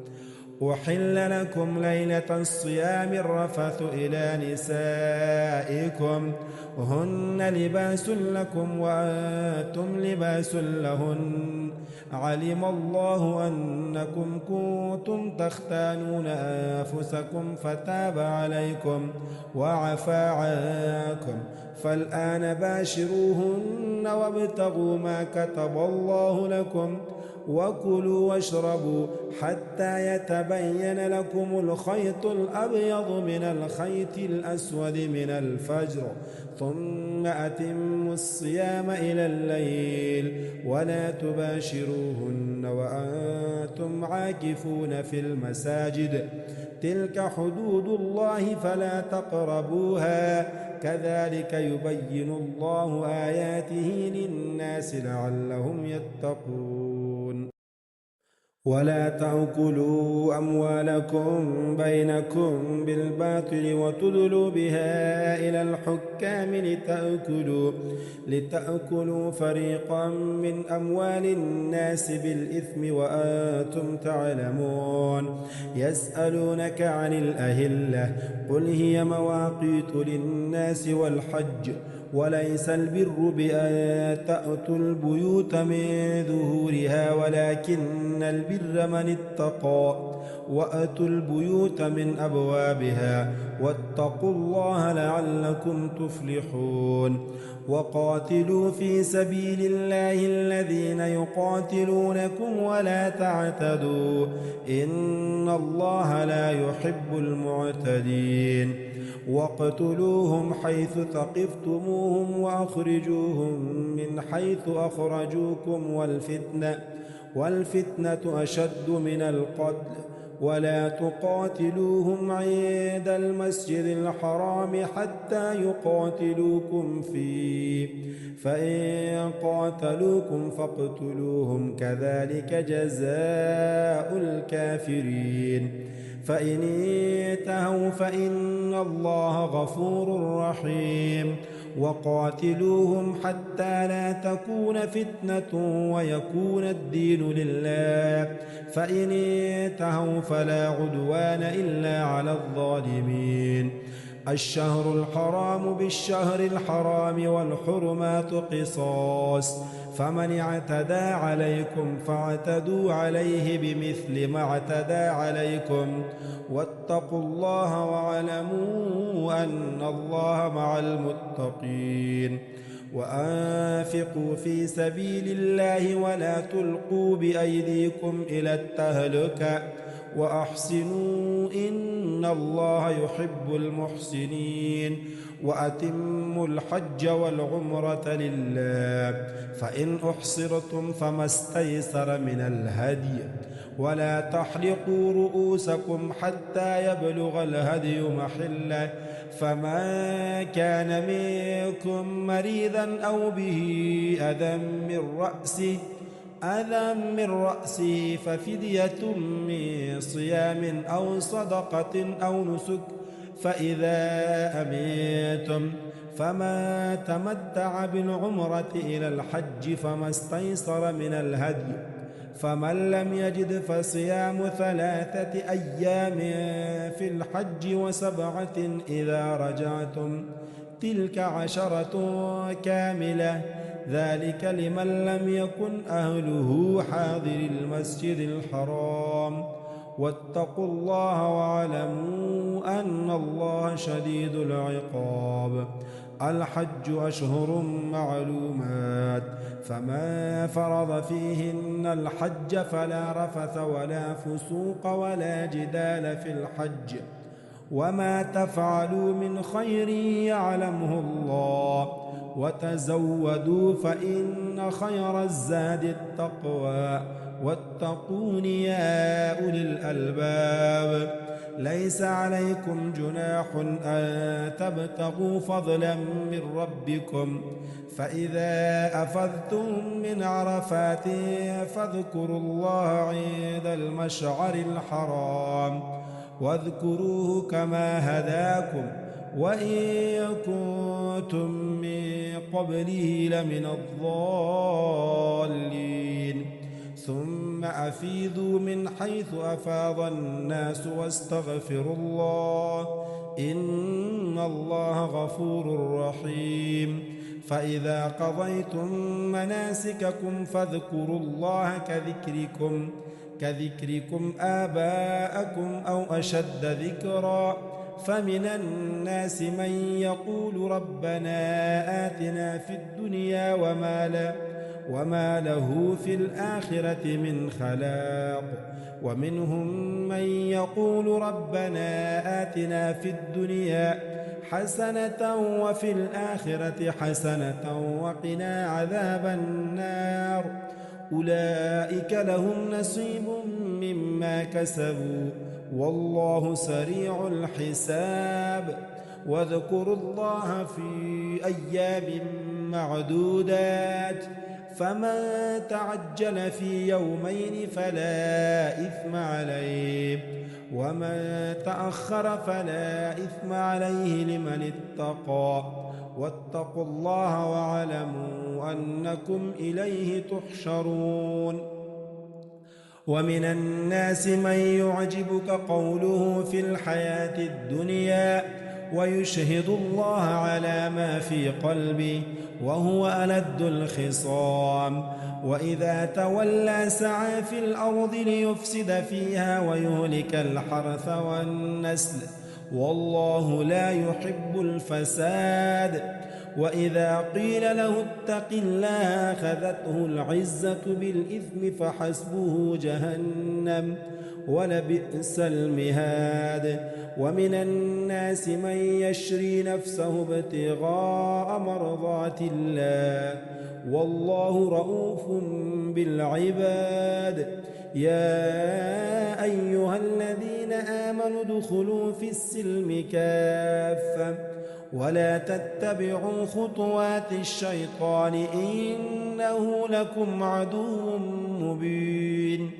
أحل لكم ليلة الصيام الرفث إلى نسائكم، هن لباس لكم وأنتم لباس لهن، علم الله أنكم كنتم تختانون أنفسكم فتاب عليكم وعفى عنكم، فالآن باشروهن وابتغوا ما كتب الله لكم، وكلوا واشربوا حتى يتبين لكم الخيط الأبيض من الخيط الأسود من الفجر، ثم أتموا الصيام إلى الليل، ولا تباشروهن وأنتم عاكفون في المساجد، تلك حدود الله فلا تقربوها، كذلك يبين الله آياته للناس لعلهم يتقون. ولا تأكلوا أموالكم بينكم بالباطل وتدلوا بها إلى الحكام لتأكلوا فريقا من أموال الناس بالإثم وأنتم تعلمون. يسألونك عن الأهلة قل هي مواقيت للناس والحج، وليس البر بأن تأتوا البيوت من ظهورها ولكن البر من اتقى، وأتوا البيوت من أبوابها، واتقوا الله لعلكم تفلحون. وقاتلوا في سبيل الله الذين يقاتلونكم ولا تعتدوا، إن الله لا يحب المعتدين. واقتلوهم حيث ثقفتموهم وأخرجوهم من حيث أخرجوكم، والفتنة أشد من القتل، ولا تقاتلوهم عند المسجد الحرام حتى يقاتلوكم فيه، فإن قاتلوكم فاقتلوهم، كذلك جزاء الكافرين. فإن انتهوا فإن الله غفور رحيم. وقاتلوهم حتى لا تكون فتنة ويكون الدين لله، فإن انتهوا فلا عدوان إلا على الظالمين. الشهر الحرام بالشهر الحرام والحرمات قصاص، فمن اعتدى عليكم فاعتدوا عليه بمثل ما اعتدى عليكم، واتقوا الله واعلموا أن الله مع المتقين. وأنفقوا في سبيل الله ولا تلقوا بأيديكم إلى التهلكة، وأحسنوا إن الله يحب المحسنين. وأتموا الحج والعمرة لله، فإن أحصرتم فما استيسر من الهدي، ولا تحلقوا رؤوسكم حتى يبلغ الهدي محله، فمن كان منكم مريضا أو به أذى من رأسه ففدية من صيام أو صدقة أو نسك، فإذا أمنتم فما تمتع بالعمرة إلى الحج فما استيسر من الهدي، فمن لم يجد فصيام 3 أيام في الحج و7 إذا رجعتم تلك 10 كاملة ذلك لمن لم يكن أهله حاضر المسجد الحرام واتقوا الله واعلموا أن الله شديد العقاب. الحج أشهر معلومات فمن فرض فيهن الحج فلا رفث ولا فسوق ولا جدال في الحج وما تفعلوا من خير يعلمه الله وتزودوا فإن خير الزاد التقوى واتقون يا أولي الألباب. ليس عليكم جناح أن تبتغوا فضلا من ربكم فإذا أفضتم من عرفات فاذكروا الله عند المشعر الحرام واذكروه كما هداكم وإن كنتم من قبله لمن الضالين. ثم أفيضوا من حيث أفاض الناس واستغفروا الله إن الله غفور رحيم. فإذا قضيتم مناسككم فاذكروا الله كذكركم آباءكم أو أشد ذكرا. فمن الناس من يقول ربنا آتنا في الدنيا وما له في الآخرة من خلاق ومنهم من يقول ربنا آتنا في الدنيا حسنة وفي الآخرة حسنة وقنا عذاب النار. أولئك لهم نصيب مما كسبوا والله سريع الحساب. واذكروا الله في أيام معدودات فمن تعجل في يومين فلا إثم عليه ومن تأخر فلا إثم عليه لمن اتقى واتقوا الله واعلموا أنكم إليه تحشرون. ومن الناس من يعجبك قوله في الحياة الدنيا ويشهد الله على ما في قلبه وهو ألد الخصام وإذا تولى سعى في الأرض ليفسد فيها ويهلك الحرث والنسل والله لا يحب الفساد. وإذا قيل له اتق الله أخذته العزة بالإثم فحسبه جهنم ولبئس المهاد. ومن الناس من يشري نفسه ابتغاء مرضات الله والله رؤوف بالعباد. يا أيها الذين آمنوا ادخلوا في السلم كافة ولا تتبعوا خطوات الشيطان إنه لكم عدو مبين.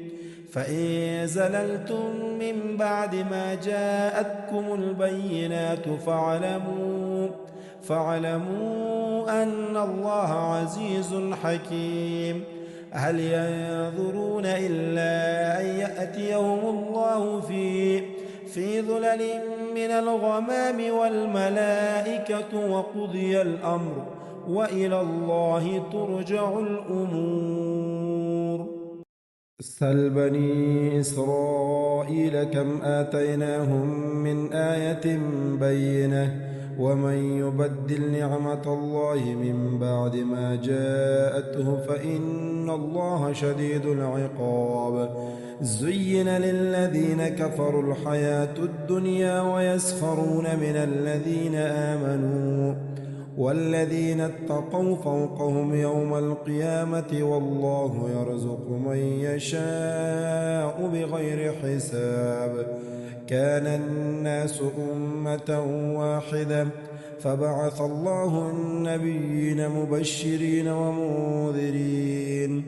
فإن زللتم من بعد ما جاءتكم البينات فاعلموا أن الله عزيز حكيم. هل ينظرون إلا أن يأتيهم الله في ظلل من الغمام والملائكة وقضي الأمر وإلى الله ترجع الأمور. سل بني إسرائيل كم آتيناهم من آية بينة ومن يبدل نعمة الله من بعد ما جاءته فإن الله شديد العقاب. زين للذين كفروا الحياة الدنيا ويسخرون من الذين آمنوا والذين اتقوا فوقهم يوم القيامة والله يرزق من يشاء بغير حساب. كان الناس أمة واحدة فبعث الله النبيين مبشرين ومنذرين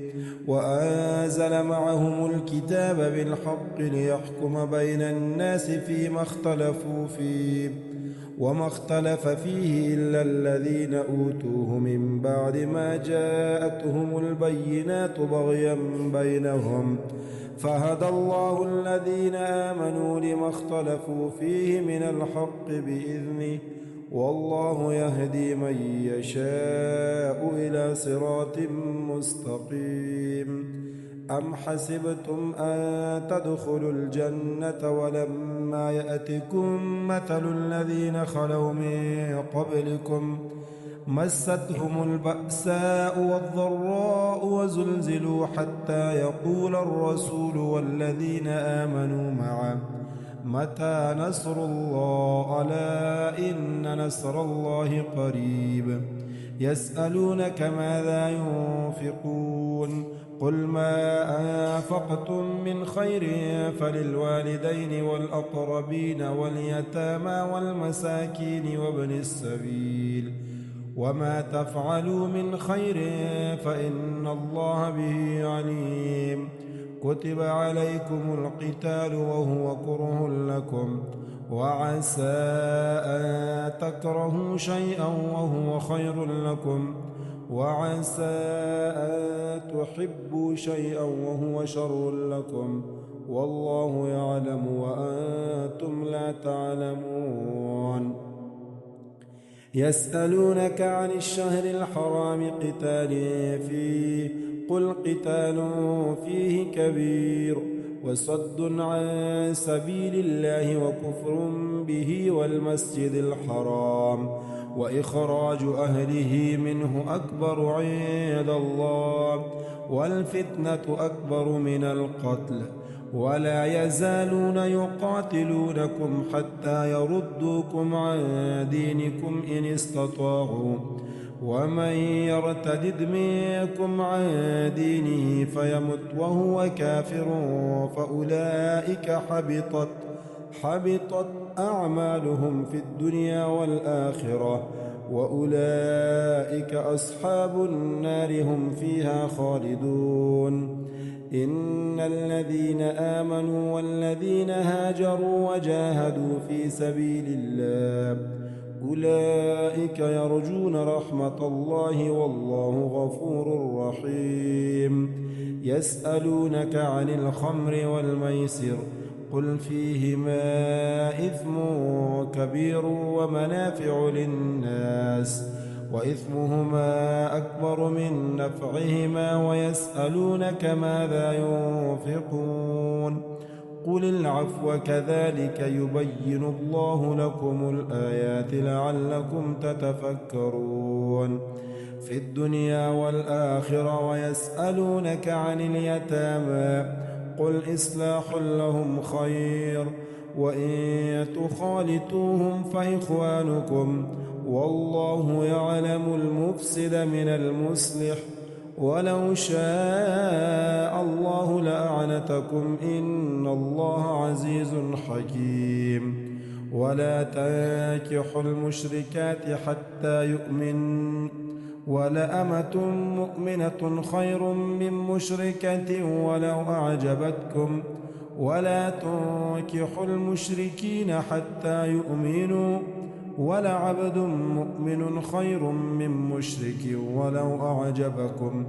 وأنزل معهم الكتاب بالحق ليحكم بين الناس فيما اختلفوا فيه وما اختلف فيه إلا الذين أوتوه من بعد ما جاءتهم البينات بغيا بينهم فهدى الله الذين آمنوا لما اختلفوا فيه من الحق بإذنه والله يهدي من يشاء إلى صراط مستقيم أم حسبتم أن تدخلوا الجنة ولما يأتكم مثل الذين خلوا من قبلكم مستهم البأساء والضراء وزلزلوا حتى يقول الرسول والذين آمنوا معه متى نصر الله ألا إن نصر الله قريب يسألونك ماذا ينفقون قل ما أنفقتم من خير فللوالدين والأقربين واليتامى والمساكين وابن السبيل وما تفعلوا من خير فإن الله به عليم كتب عليكم القتال وهو كره لكم وعسى أن تكرهوا شيئا وهو خير لكم وعسى أن تحبوا شيئا وهو شر لكم والله يعلم وأنتم لا تعلمون يسألونك عن الشهر الحرام قتال فيه قل قتال فيه كبير وصد عن سبيل الله وكفر به والمسجد الحرام وإخراج أهله منه أكبر عند الله والفتنة أكبر من القتل ولا يزالون يقاتلونكم حتى يردوكم عن دينكم إن استطاعوا ومن يرتد منكم عن دينه فيمت وهو كافر فأولئك حبطت أعمالهم في الدنيا والآخرة وأولئك أصحاب النار هم فيها خالدون إن الذين آمنوا والذين هاجروا وجاهدوا في سبيل الله أولئك يرجون رحمة الله والله غفور رحيم يسألونك عن الخمر والميسر قل فيهما إثم كبير ومنافع للناس وإثمهما أكبر من نفعهما ويسألونك ماذا ينفقون قل العفو كذلك يبين الله لكم الآيات لعلكم تتفكرون في الدنيا والآخرة ويسألونك عن اليتامى قل إصلاح لهم خير وإن تخالطوهم فإخوانكم والله يعلم المفسد من المصلح ولو شاء الله لأعنتكم إن الله عزيز حكيم ولا تنكحوا المشركات حتى يؤمن ولأمة مؤمنة خير من مشركة ولو أعجبتكم ولا تنكحوا المشركين حتى يؤمنوا ولعبد مؤمن خير من مشرك ولو أعجبكم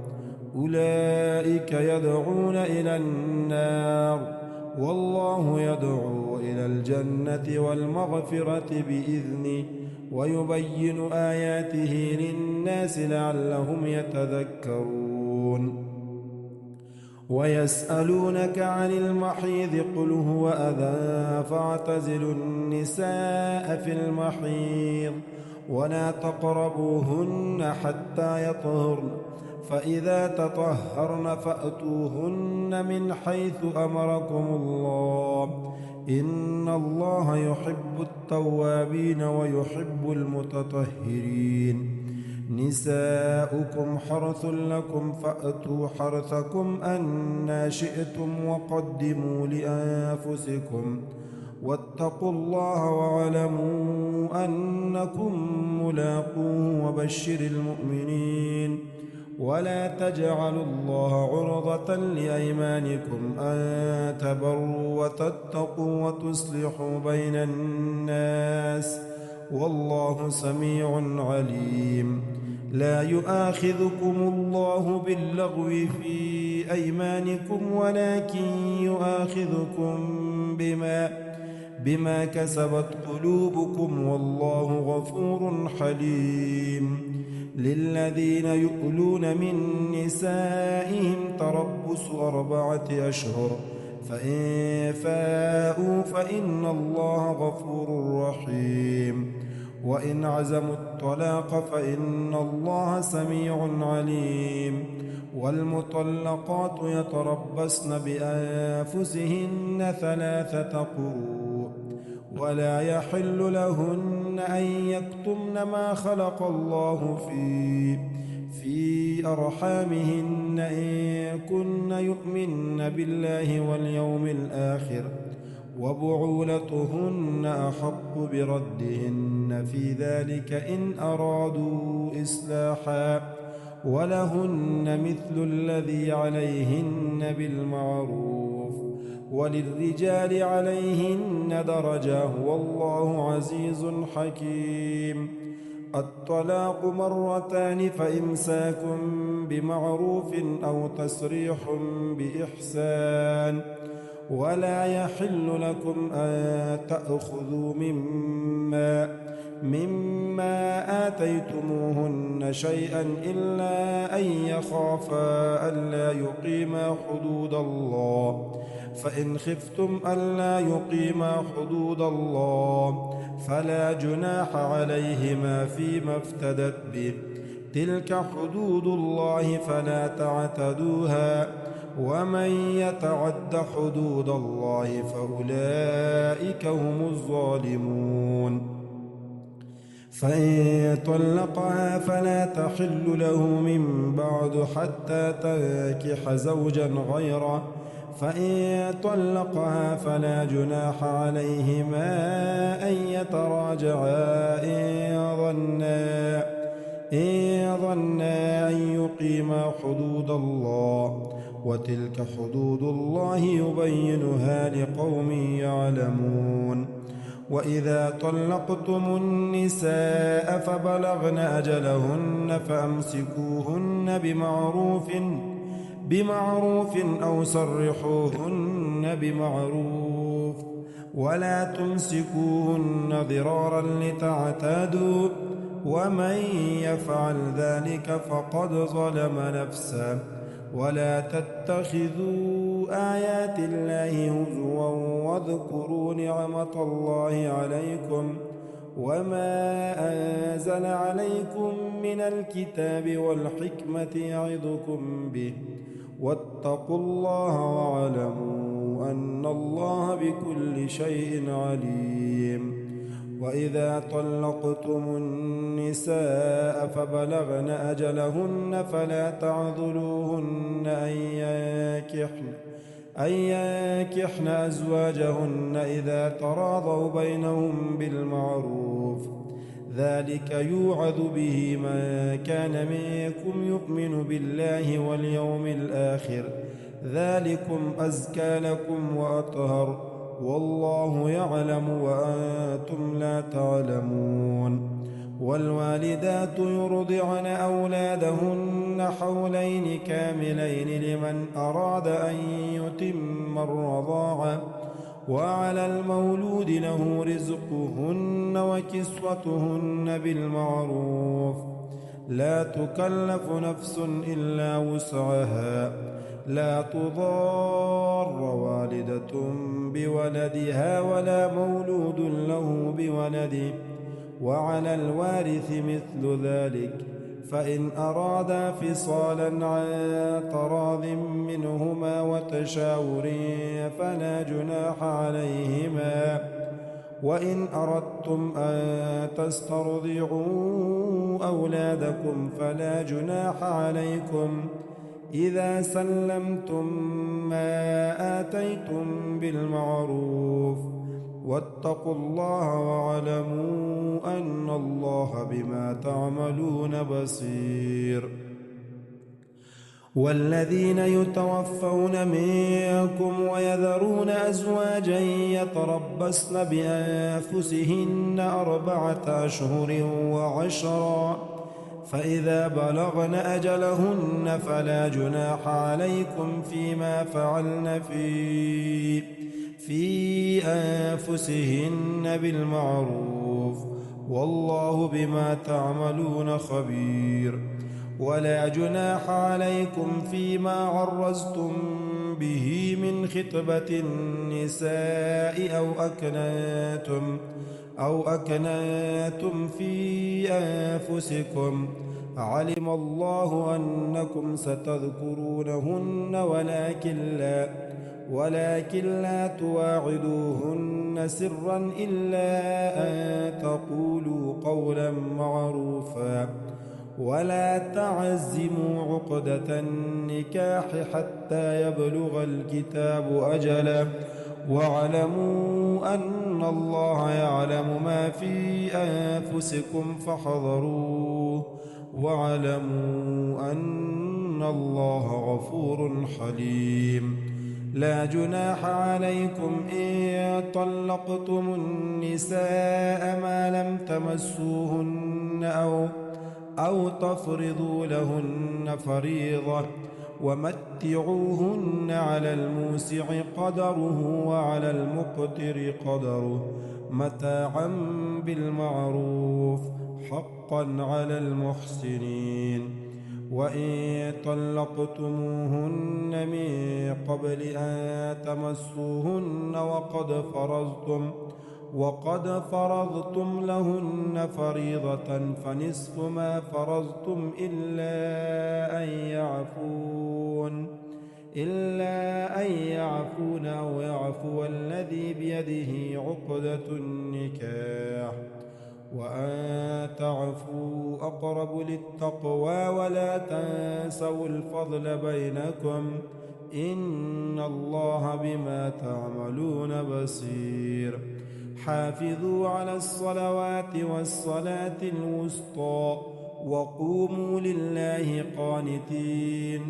أولئك يدعون إلى النار والله يدعو إلى الجنة والمغفرة بإذنه ويبين آياته للناس لعلهم يتذكرون ويسألونك عن المحيض قل هو أذى فاعتزلوا النساء في المحيض ولا تقربوهن حتى يطهرن فإذا تطهرن فأتوهن من حيث أمركم الله إن الله يحب التوابين ويحب المتطهرين نساؤكم حرث لكم فأتوا حرثكم أنى شئتم وقدموا لأنفسكم واتقوا الله واعلموا أنكم ملاقوه وبشر المؤمنين ولا تجعلوا الله عرضة لأيمانكم أن تبروا وتتقوا وتصلحوا بين الناس والله سميع عليم. لا يؤاخذكم الله باللغو في أيمانكم ولكن يؤاخذكم بما كسبت قلوبكم والله غفور حليم. للذين يؤلون من نسائهم تربص 4 أشهر فإن فاءوا فإن الله غفور رحيم. وإن عزموا الطلاق فإن الله سميع عليم. والمطلقات يتربصن بأنفسهن 3 قروء ولا يحل لهن أن يكتمن ما خلق الله في أرحامهن إن كن يؤمن بالله واليوم الآخر وبعولتهن أحق بردهن في ذلك إن أرادوا إصلاحا ولهن مثل الذي عليهن بالمعروف وللرجال عليهن درجة والله عزيز حكيم. الطلاق 2 فإمساك بمعروف أو تسريح بإحسان. ولا يحل لكم أن تأخذوا مما آتيتموهن شيئا إلا أن يخافا ألا يقيما حدود الله. فإن خفتم ألا يقيما حدود الله فلا جناح عليهما فيما افتدت به. تلك حدود الله فلا تعتدوها ومن يتعد حدود الله فأولئك هم الظالمون. فإن طلقها فلا تحل له من بعد حتى تنكح زوجا غيره. فإن طلقها فلا جناح عليهما أن يتراجعا إن ظنا أن يقيما حدود الله وتلك حدود الله يبينها لقوم يعلمون. وإذا طلقتم النساء فبلغن أجلهن فأمسكوهن بمعروف أو سرحوهن بمعروف ولا تمسكوهن ضرارا لتعتادوا ومن يفعل ذلك فقد ظلم نفسه. ولا تتخذوا آيات الله هزوا واذكروا نعمة الله عليكم وما أنزل عليكم من الكتاب والحكمة يعظكم به واتقوا الله واعلموا أن الله بكل شيء عليم. وإذا طلقتم النساء فبلغن أجلهن فلا تعذلوهن أن ينكحن أزواجهن إذا تراضوا بينهم بالمعروف. ذلك يوعظ به من كان منكم يؤمن بالله واليوم الآخر ذلكم أزكى لكم وأطهر والله يعلم وأنتم لا تعلمون. والوالدات يرضعن أولادهن حولين كاملين لمن أراد أن يتم الرضاعة وعلى المولود له رزقهن وكسوتهن بالمعروف. لا تكلف نفس إلا وسعها. لا تضار والدة بولدها ولا مولود له بولده وعلى الوارث مثل ذلك. فإن أرادا فصالا عن تراض منهما وتشاور فلا جناح عليهما. وإن أردتم أن تسترضعوا أولادكم فلا جناح عليكم إذا سلمتم ما آتيتم بالمعروف واتقوا الله واعلموا أن الله بما تعملون بصير. والذين يتوفون منكم ويذرون أزواجا يتربصن بأنفسهن 4 أشهر وعشرا، فإذا بلغن أجلهن فلا جناح عليكم فيما فعلن في أنفسهن بالمعروف، والله بما تعملون خبير. ولا جناح عليكم فيما عرضتم به من خطبة النساء أو أكنتم في أنفسكم، علم الله أنكم ستذكرونهن ولكن لا تواعدوهن سرا إلا أن تقولوا قولا معروفا، ولا تعزموا عقدة النكاح حتى يبلغ الكتاب أجله، واعلموا أن الله يعلم ما في أنفسكم فاحذروه، واعلموا أن الله غفور حليم. لا جناح عليكم إن طلقتم النساء ما لم تمسوهن أو تفرضوا لهن فريضة، ومتعوهن على الموسع قدره وعلى المقتر قدره متاعا بالمعروف، حقا على المحسنين. وإن طلقتموهن من قبل أن تمسوهن وقد فرضتم لهن فريضة فنصف ما فرضتم إلا أن يعفون أو يعفو الذي بيده عقدة النكاح، وأن تعفوا أقرب للتقوى، ولا تنسوا الفضل بينكم، إن الله بما تعملون بصير. حافظوا على الصلوات والصلاة الوسطى وقوموا لله قانتين،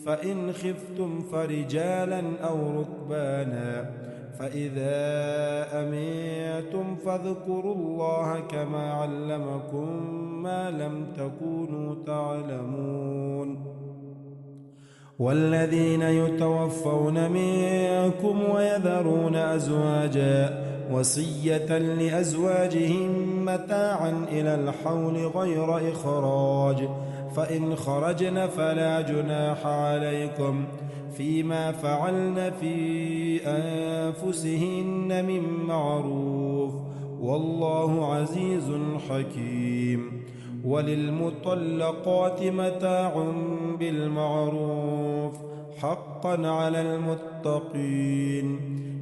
فإن خفتم فرجالا أو ركبانا، فإذا أمنتم فاذكروا الله كما علمكم ما لم تكونوا تعلمون. والذين يتوفون منكم ويذرون أزواجا وصية لأزواجهم متاعا إلى الحول غير إخراج، فإن خرجن فلا جناح عليكم فيما فعلن في أنفسهن من معروف، والله عزيز حكيم. وللمطلقات متاع بالمعروف، حقا على المتقين.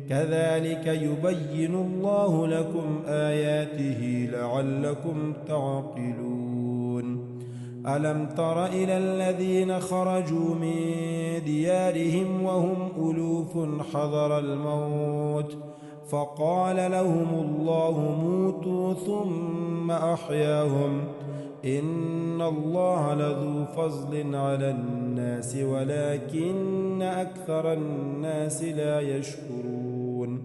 كذلك يبين الله لكم آياته لعلكم تعقلون. ألم تر إلى الذين خرجوا من ديارهم وهم ألوف حذر الموت، فقال لهم الله موتوا ثم أحياهم، إن الله لذو فضل على الناس ولكن أكثر الناس لا يشكرون.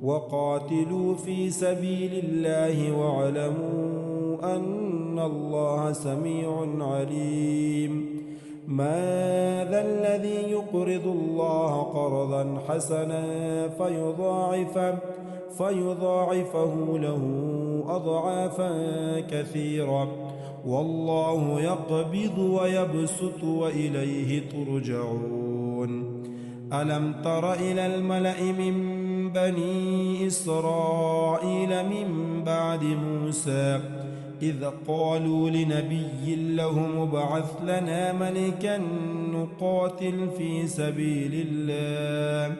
وقاتلوا في سبيل الله واعلموا أن الله سميع عليم. ماذا الذي يقرض الله قرضا حسنا فيضاعفه له أضعافا كثيرة، والله يقبض ويبسط وإليه ترجعون. ألم تر إلى الملأ من بني إسرائيل من بعد موسى إذ قالوا لنبي لهم ابعث لنا ملكا نقاتل في سبيل الله،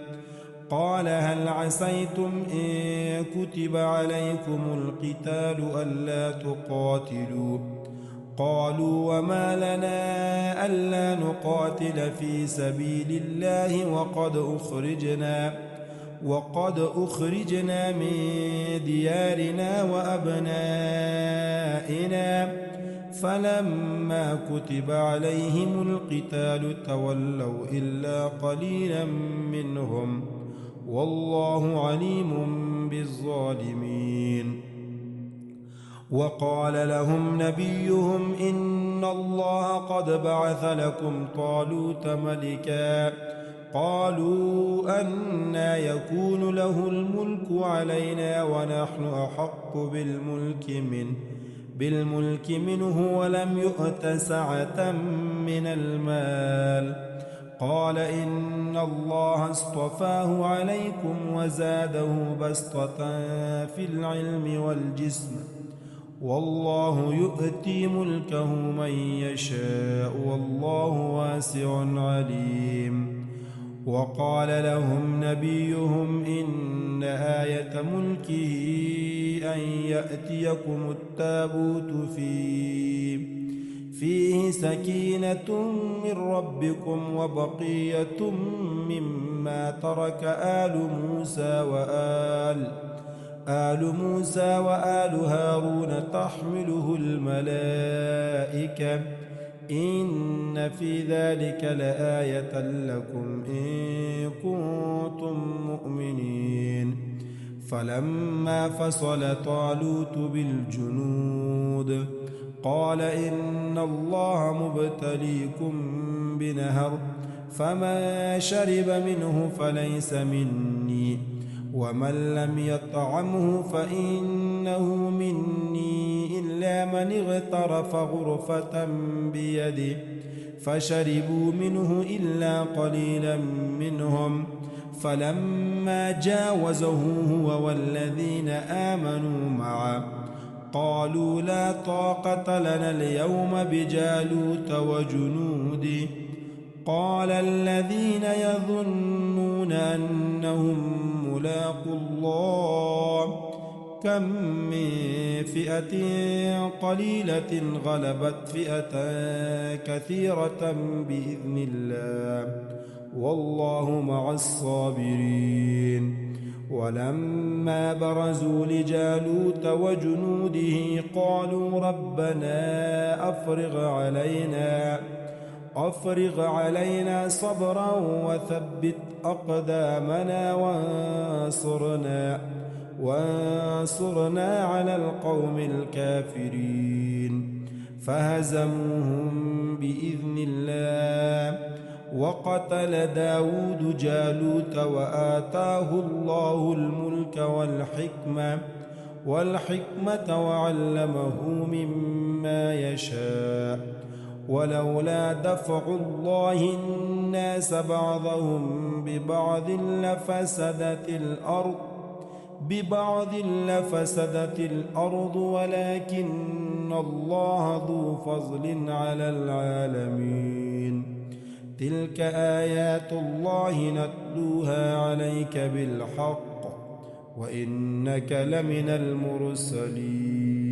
قال هل عسيتم إن كتب عليكم القتال ألا تقاتلوا؟ قالوا وما لنا ألا نقاتل في سبيل الله وقد أخرجنا من ديارنا وأبنائنا، فلما كتب عليهم القتال تولوا إلا قليلا منهم والله عليم بالظالمين. وقال لهم نبيهم إن الله قد بعث لكم طالوت ملكا قالوا أنى يكون له الملك علينا ونحن أحق بالملك منه ولم يؤت سعة من المال. قال إن الله اصطفاه عليكم وزاده بسطة في العلم والجسم والله يؤتي ملكه من يشاء والله واسع عليم. وقال لهم نبيهم إن آية ملكه أن يأتيكم التابوت فيه سكينة من ربكم وبقية مما ترك آل موسى وآل هارون تحمله الملائكة إن في ذلك لآية لكم إن كنتم مؤمنين. فلما فصل طالوت بالجنود قال إن الله مبتليكم بنهر فمن شرب منه فليس مني ومن لم يطعمه فإنه مني إلا من اغترف غرفة بيده فشربوا منه إلا قليلا منهم. فلما جاوزه هو والذين آمنوا معه قالوا لا طاقة لنا اليوم بجالوت وجنوده. قال الذين يظنون أنهم ملاقو الله كم من فئة قليلة غلبت فئة كثيرة بإذن الله والله مع الصابرين. ولما برزوا لجالوت وجنوده قالوا ربنا أفرغ علينا صبرا وثبت أقدامنا وانصرنا على القوم الكافرين. فهزموهم بإذن الله. وقتل داود جالوت وآتاه الله الملك والحكمة وعلمه مما يشاء. ولولا دفع الله الناس بعضهم ببعض لفسدت الأرض ولكن الله ذو فضل على العالمين. تلك آيات الله نتلوها عليك بالحق وإنك لمن المرسلين.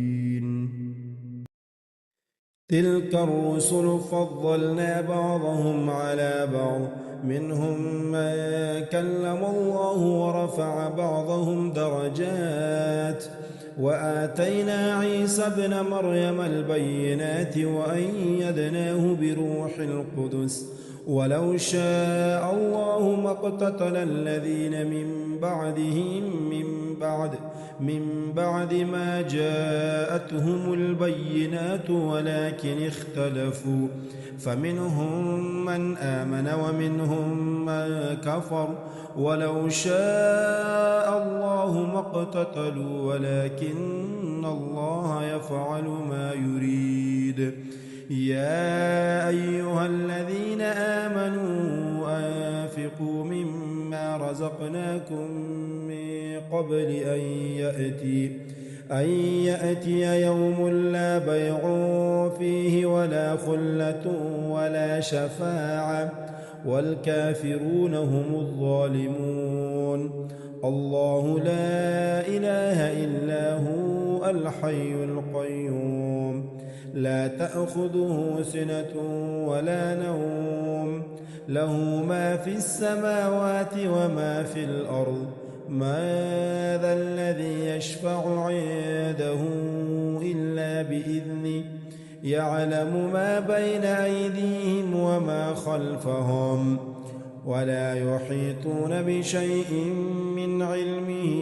تلك الرسل فضلنا بعضهم على بعض منهم من كلم الله ورفع بعضهم درجات وآتينا عيسى ابن مريم البينات وأيدناه بروح القدس. ولو شاء الله ما اقتتل الذين من بعد ما جاءتهم البينات ولكن اختلفوا فمنهم من آمن ومنهم من كفر. ولو شاء الله ما اقتتلوا ولكن الله يفعل ما يريد. يا أيها الذين آمنوا أنفقوا مما رزقناكم من قبل أن يأتي يوم لا بيع فيه ولا خلة ولا شفاعة والكافرون هم الظالمون. الله لا إله إلا هو الحي القيوم لا تأخذه سنة ولا نوم له ما في السماوات وما في الأرض. ما ذا الذي يشفع عنده إلا بإذنه يعلم ما بين أيديهم وما خلفهم ولا يحيطون بشيء من علمه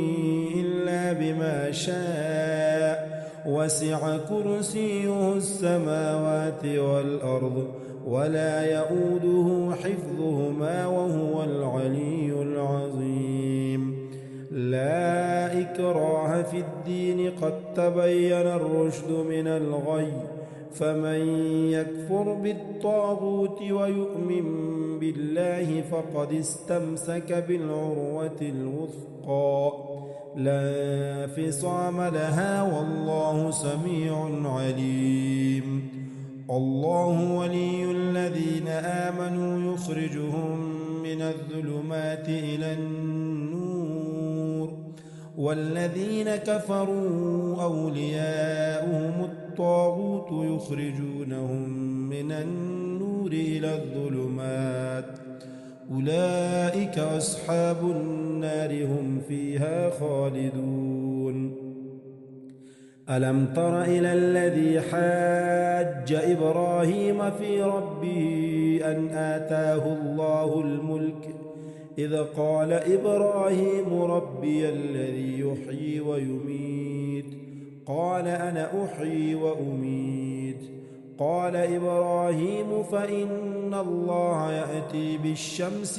إلا بما شاء وسع كرسيه السماوات والأرض ولا يؤوده حفظهما وهو العلي العظيم لا إكراه في الدين قد تبين الرشد من الغي فمن يكفر بالطاغوت ويؤمن بالله فقد استمسك بالعروة الوثقى لا انفصام لها والله سميع عليم الله ولي الذين آمنوا يخرجهم من الظلمات إلى النور والذين كفروا أولياؤهم الطاغوت يخرجونهم من النور إلى الظلمات أولئك أصحاب النار هم فيها خالدون ألم تر إلى الذي حاج إبراهيم في ربه أن آتاه الله الملك إذ قال إبراهيم ربي الذي يحيي ويميت قال أنا أحيي وأميت قال إبراهيم فإن الله يأتي بالشمس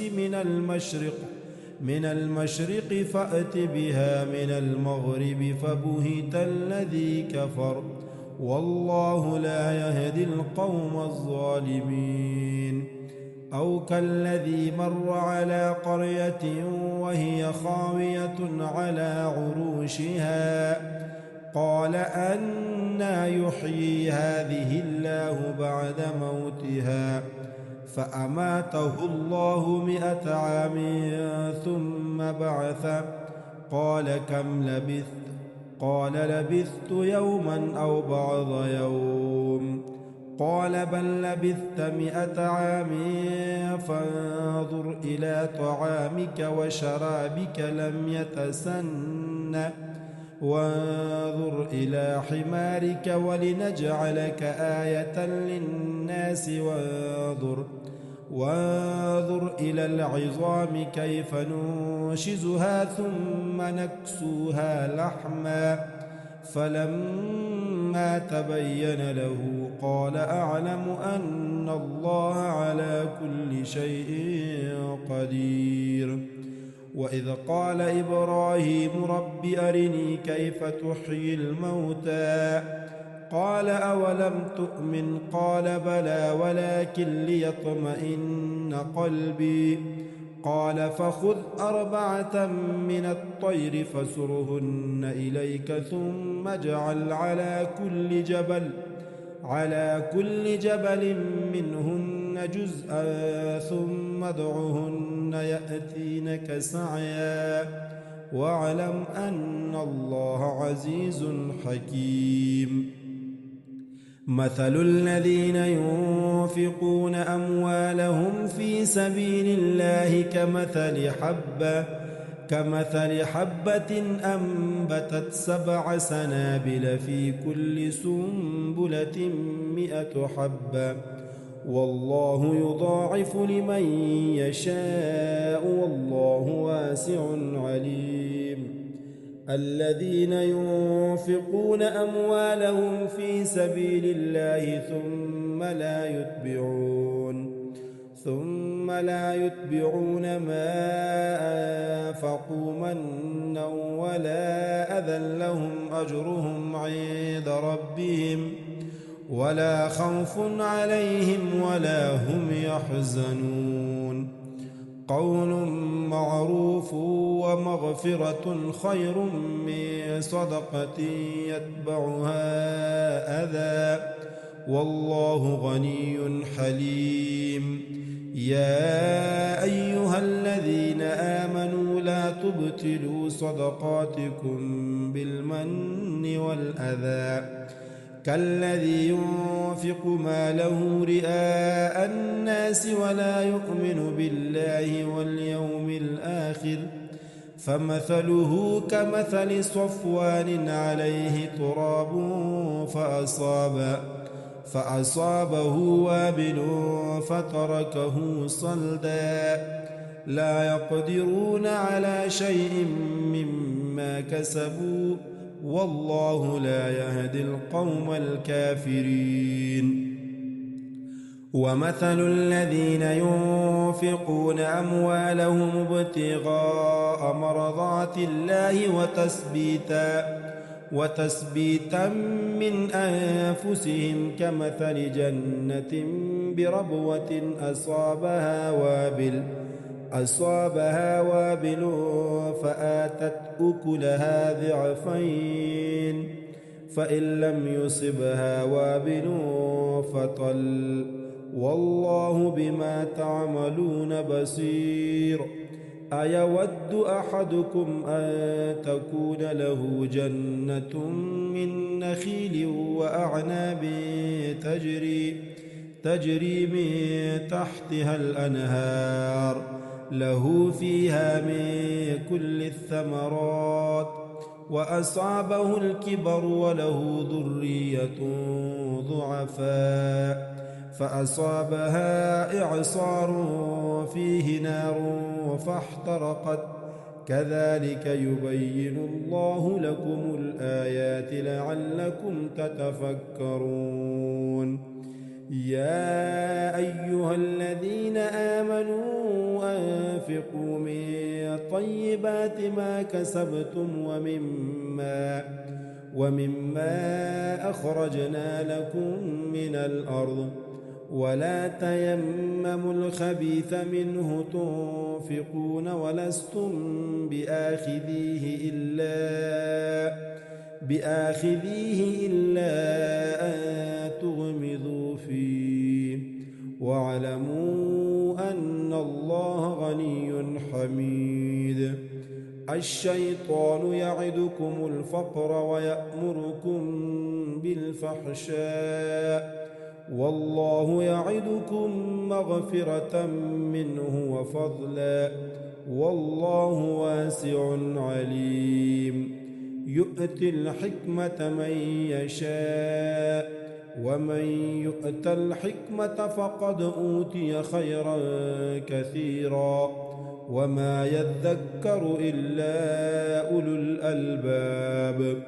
من المشرق فأت بها من المغرب فبهت الذي كفر والله لا يهدي القوم الظالمين أو كالذي مر على قرية وهي خاوية على عروشها قال أنى يحيي هذه الله بعد موتها فأماته الله 100 عام ثم بعثه قال كم لبثت قال لبثت يوما أو بعض يوم قال بل لبثت 100 عام فانظر إلى طعامك وشرابك لم يتسنه وانظر إلى حمارك ولنجعلك آية للناس وانظر إلى العظام كيف ننشزها ثم نكسوها لحما فلما تبين له قال أعلم أن الله على كل شيء قدير وإذ قال إبراهيم رب أرني كيف تحيي الموتى قال أولم تؤمن قال بلى ولكن ليطمئن قلبي قال فخذ 4 من الطير فسرهن إليك ثم اجعل على كل جبل منهن جزءا ثم ادعهن يأتينك سعيا واعلم أن الله عزيز حكيم مثل الذين ينفقون أموالهم في سبيل الله كمثل حبة أنبتت 7 سنابل في كل سنبلة 100 حبة والله يضاعف لمن يشاء والله واسع عليم الذين ينفقون أموالهم في سبيل الله ثم لا يتبعون ما أنفقوا منا ولا أذى لهم أجرهم عند ربهم ولا خوف عليهم ولا هم يحزنون قول معروف ومغفرة خير من صدقة يتبعها أذى والله غني حليم يا أيها الذين آمنوا لا تبطلوا صدقاتكم بالمن والأذى كالذي ينفق ماله رئاء الناس ولا يؤمن بالله واليوم الآخر فمثله كمثل صفوان عليه تراب فأصابه وابل فتركه صلدا لا يقدرون على شيء مما كسبوا والله لا يهدي القوم الكافرين ومثل الذين ينفقون أموالهم ابتغاء مرضات الله وتثبيتا من أنفسهم كمثل جنة بربوة أصابها وابل فآتت أكلها ضعفين فإن لم يصبها وابل فطل والله بما تعملون بصير أيود أحدكم أن تكون له جنة من نخيل وأعناب تجري من تحتها الأنهار له فيها من كل الثمرات وأصابه الكبر وله ذرية ضعفاء فأصابها إعصار فيه نار فاحترقت كذلك يبين الله لكم الآيات لعلكم تتفكرون يا أيها الذين آمنوا أنفقوا من طيبات ما كسبتم ومما أخرجنا لكم من الأرض ولا تيمموا الخبيث منه تنفقون ولستم بآخذيه إلا أن تغمضوا فيه واعلموا أن الله غني حميد الشيطان يعدكم الفقر ويأمركم بالفحشاء والله يعدكم مغفرة منه وفضلا والله واسع عليم يؤتي الحكمة من يشاء ومن يؤت الحكمة فقد أوتي خيرا كثيرا وما يذكر إلا أولو الألباب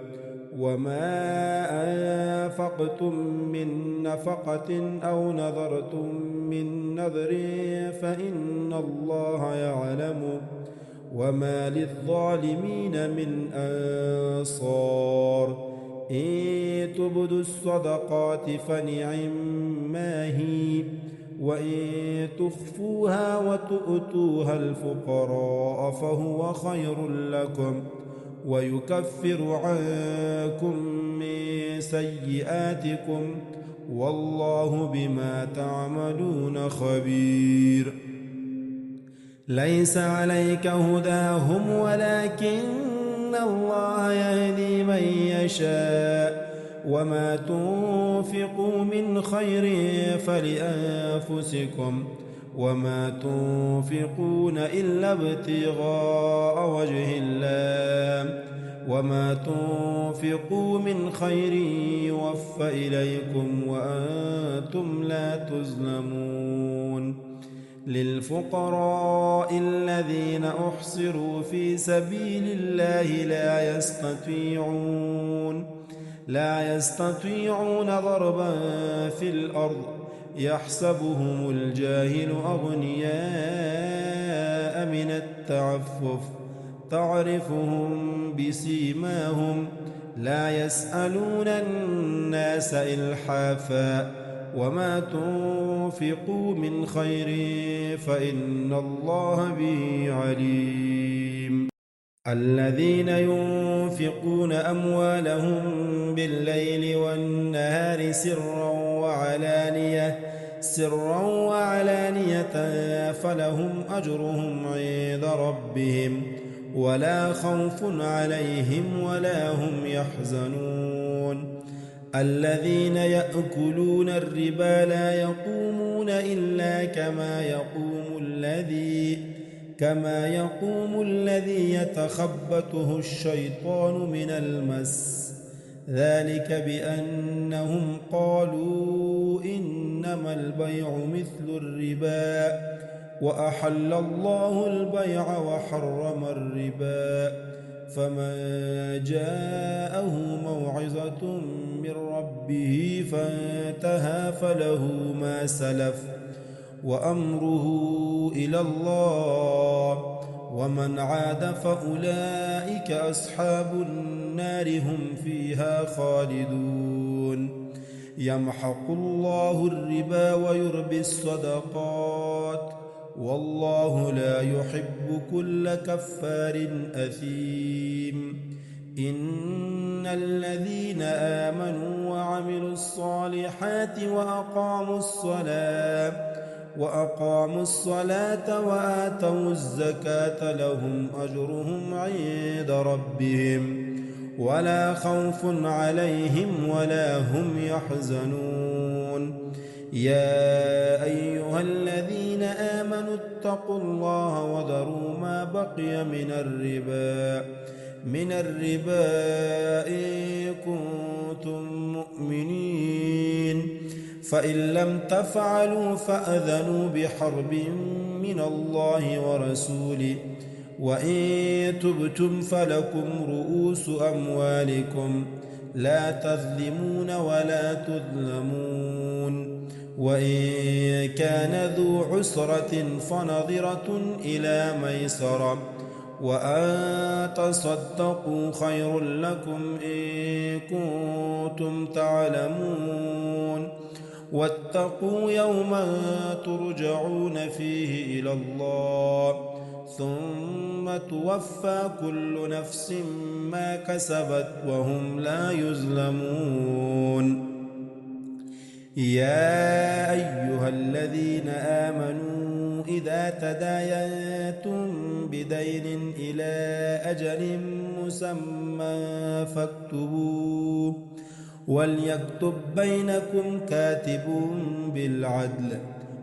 وما أنفقتم من نفقة أو نذرتم من نذر فإن الله يعلم وما للظالمين من أنصار إن تبدوا الصدقات فنعما هي وإن تخفوها وتؤتوها الفقراء فهو خير لكم ويكفر عنكم من سيئاتكم والله بما تعملون خبير ليس عليك هداهم ولكن الله يهدي من يشاء وما تنفقوا من خير فلأنفسكم وما تنفقون إلا ابتغاء وجه الله وما تنفقوا من خير يوفى إليكم وأنتم لا تظلمون للفقراء الذين أحصروا في سبيل الله لا يستطيعون ضربا في الأرض يحسبهم الجاهل أغنياء من التعفف تعرفهم بسيماهم لا يسألون الناس إلحافا وما تنفقوا من خير فإن الله به عليم الذين ينفقون أموالهم بالليل والنهار سرا وعلانية فلهم أجرهم عند ربهم ولا خوف عليهم ولا هم يحزنون الذين يأكلون الربا لا يقومون إلا كما يقوم الذي يتخبطه الشيطان من المس ذلك بأنهم قالوا إنما البيع مثل الربا وأحل الله البيع وحرم الربا فمن جاءه موعظة من ربه فانتهى فله ما سلف وأمره إلى الله ومن عاد فأولئك أصحاب النار هم فيها خالدون يمحق الله الربا ويربي الصدقات والله لا يحب كل كفار أثيم إن الذين آمنوا وعملوا الصالحات وأقاموا الصلاة وآتوا الزكاة لهم أجرهم عند ربهم ولا خوف عليهم ولا هم يحزنون يا أيها الذين آمنوا اتقوا الله وذروا ما بقي من الربا إن كنتم مؤمنين فإن لم تفعلوا فأذنوا بحرب من الله ورسوله وإن تبتم فلكم رؤوس أموالكم لا تظلمون ولا تظلمون وإن كان ذو عسرة فنظرة إلى ميسرة وأن تصدقوا خير لكم إن كنتم تعلمون واتقوا يوما ترجعون فيه إلى الله ثم توفى كل نفس ما كسبت وهم لا يظلمون يا أيها الذين آمنوا إذا تداينتم بدين إلى أجل مسمى فاكتبوه وليكتب بينكم كاتب بالعدل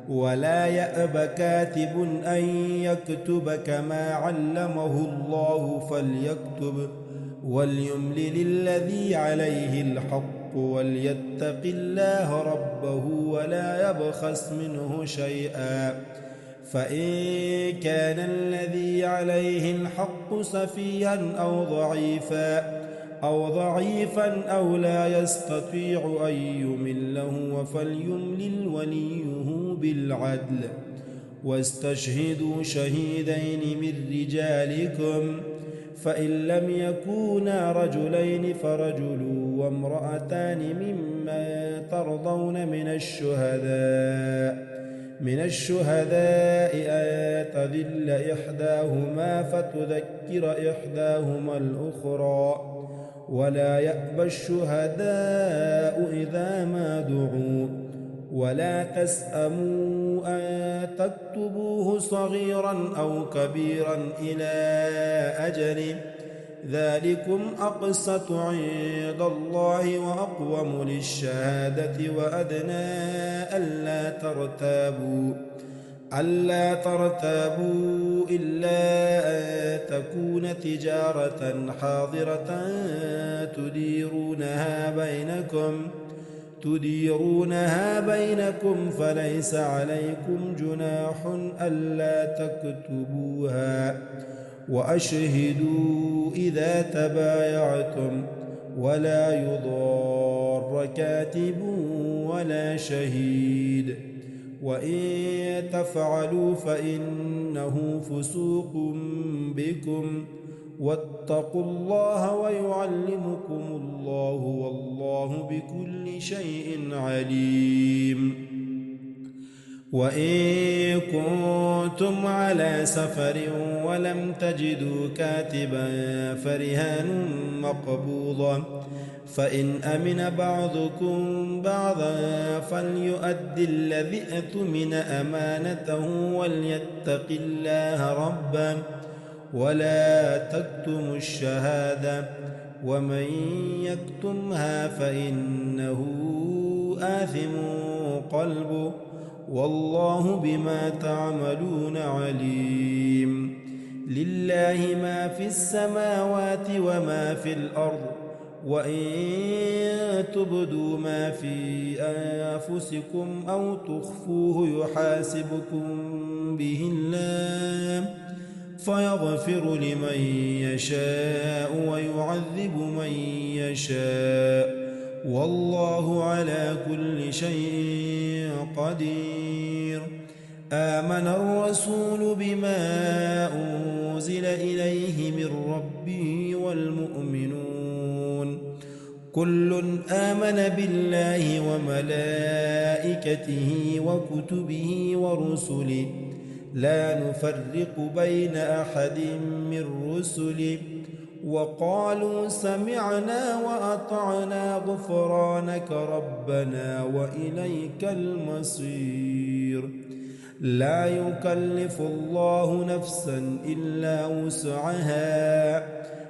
ولا يأب كاتب أن يكتب كما علمه الله فليكتب وليملل الذي عليه الحق وليتق الله ربه ولا يبخس منه شيئا فإن كان الذي عليه الحق سفيها أو ضعيفا أو لا يستطيع أن يمله فليملل وليه بالعدل واستشهدوا شهيدين من رجالكم فإن لم يكونا رجلين فرجل وامرأتان ممن ترضون من الشهداء أن تضل إحداهما فتذكر إحداهما الأخرى ولا يأبى الشهداء إذا ما دعوا ولا تسأموا أن تكتبوه صغيرا أو كبيرا إلى أجله ذلكم أقسط عند الله وأقوم للشهادة وأدنى ألا ترتابوا إلا أن تكون تجارة حاضرة تديرونها بينكم فليس عليكم جناح ألا تكتبوها وأشهدوا إذا تبايعتم ولا يضار كاتب ولا شهيد وإن تفعلوا فإنه فسوق بكم واتقوا الله ويعلمكم الله والله بكل شيء عليم وإن كنتم على سفر ولم تجدوا كاتبا فرهان مقبوضة فإن أمن بعضكم بعضا فليؤد الذي اؤتمن أمانته وليتق الله ربه ولا تكتموا الشهادة ومن يكتمها فإنه آثم قلبه والله بما تعملون عليم لله ما في السماوات وما في الأرض وإن تبدوا ما في أنفسكم أو تخفوه يحاسبكم به الله فيغفر لمن يشاء ويعذب من يشاء والله على كل شيء قدير. آمن الرسول بما أنزل إليه من ربه والمؤمنون كل آمن بالله وملائكته وكتبه ورسله لا نفرق بين أحد من رسله وقالوا سمعنا وأطعنا غفرانك ربنا وإليك المصير. لا يكلف الله نفسا إلا وسعها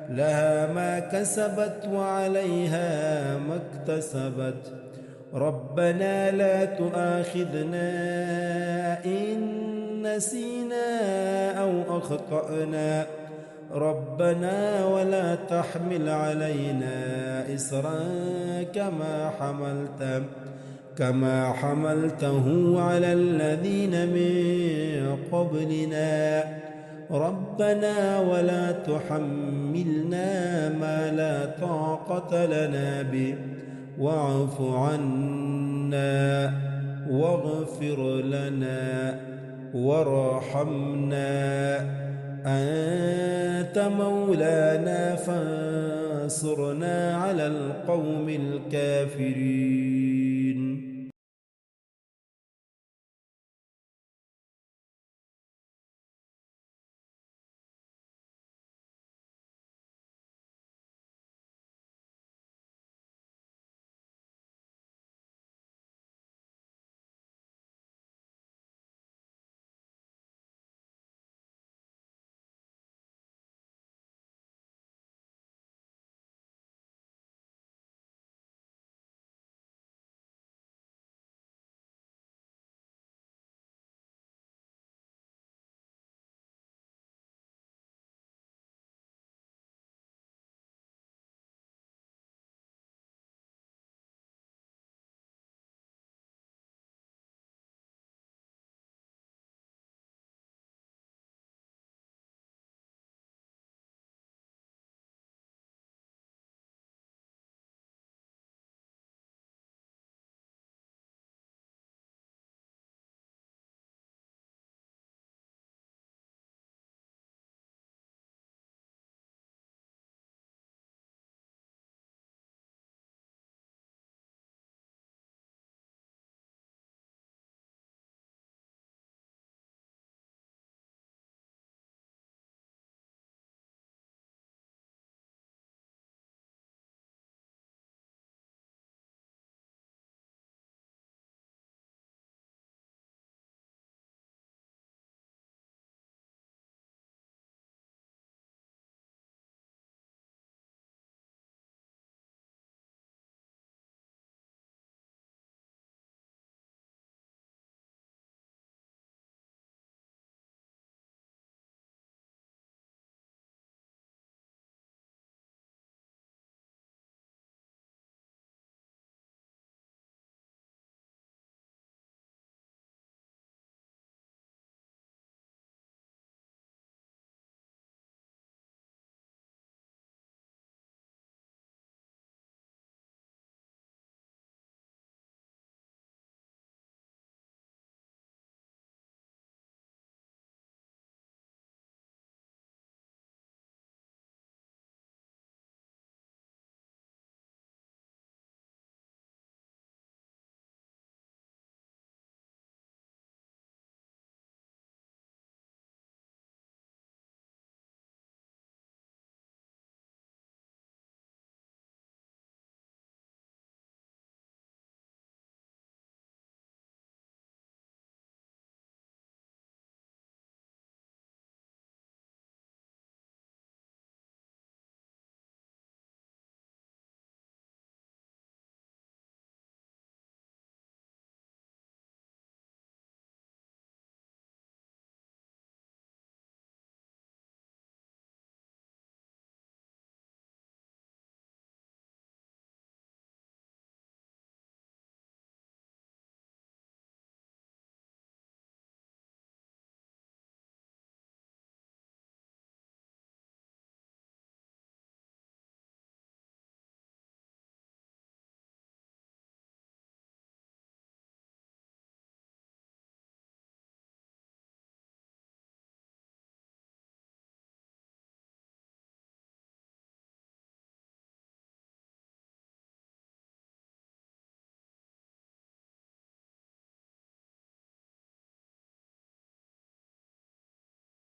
لها ما كسبت وعليها ما اكتسبت ربنا لا تؤاخذنا إن نسينا أو أخطأنا ربنا ولا تحمل علينا إصرا كما حملته على الذين من قبلنا ربنا ولا تحملنا ما لا طاقة لنا به واعف عنا واغفر لنا وارحمنا أنت مولانا فانصرنا على القوم الكافرين.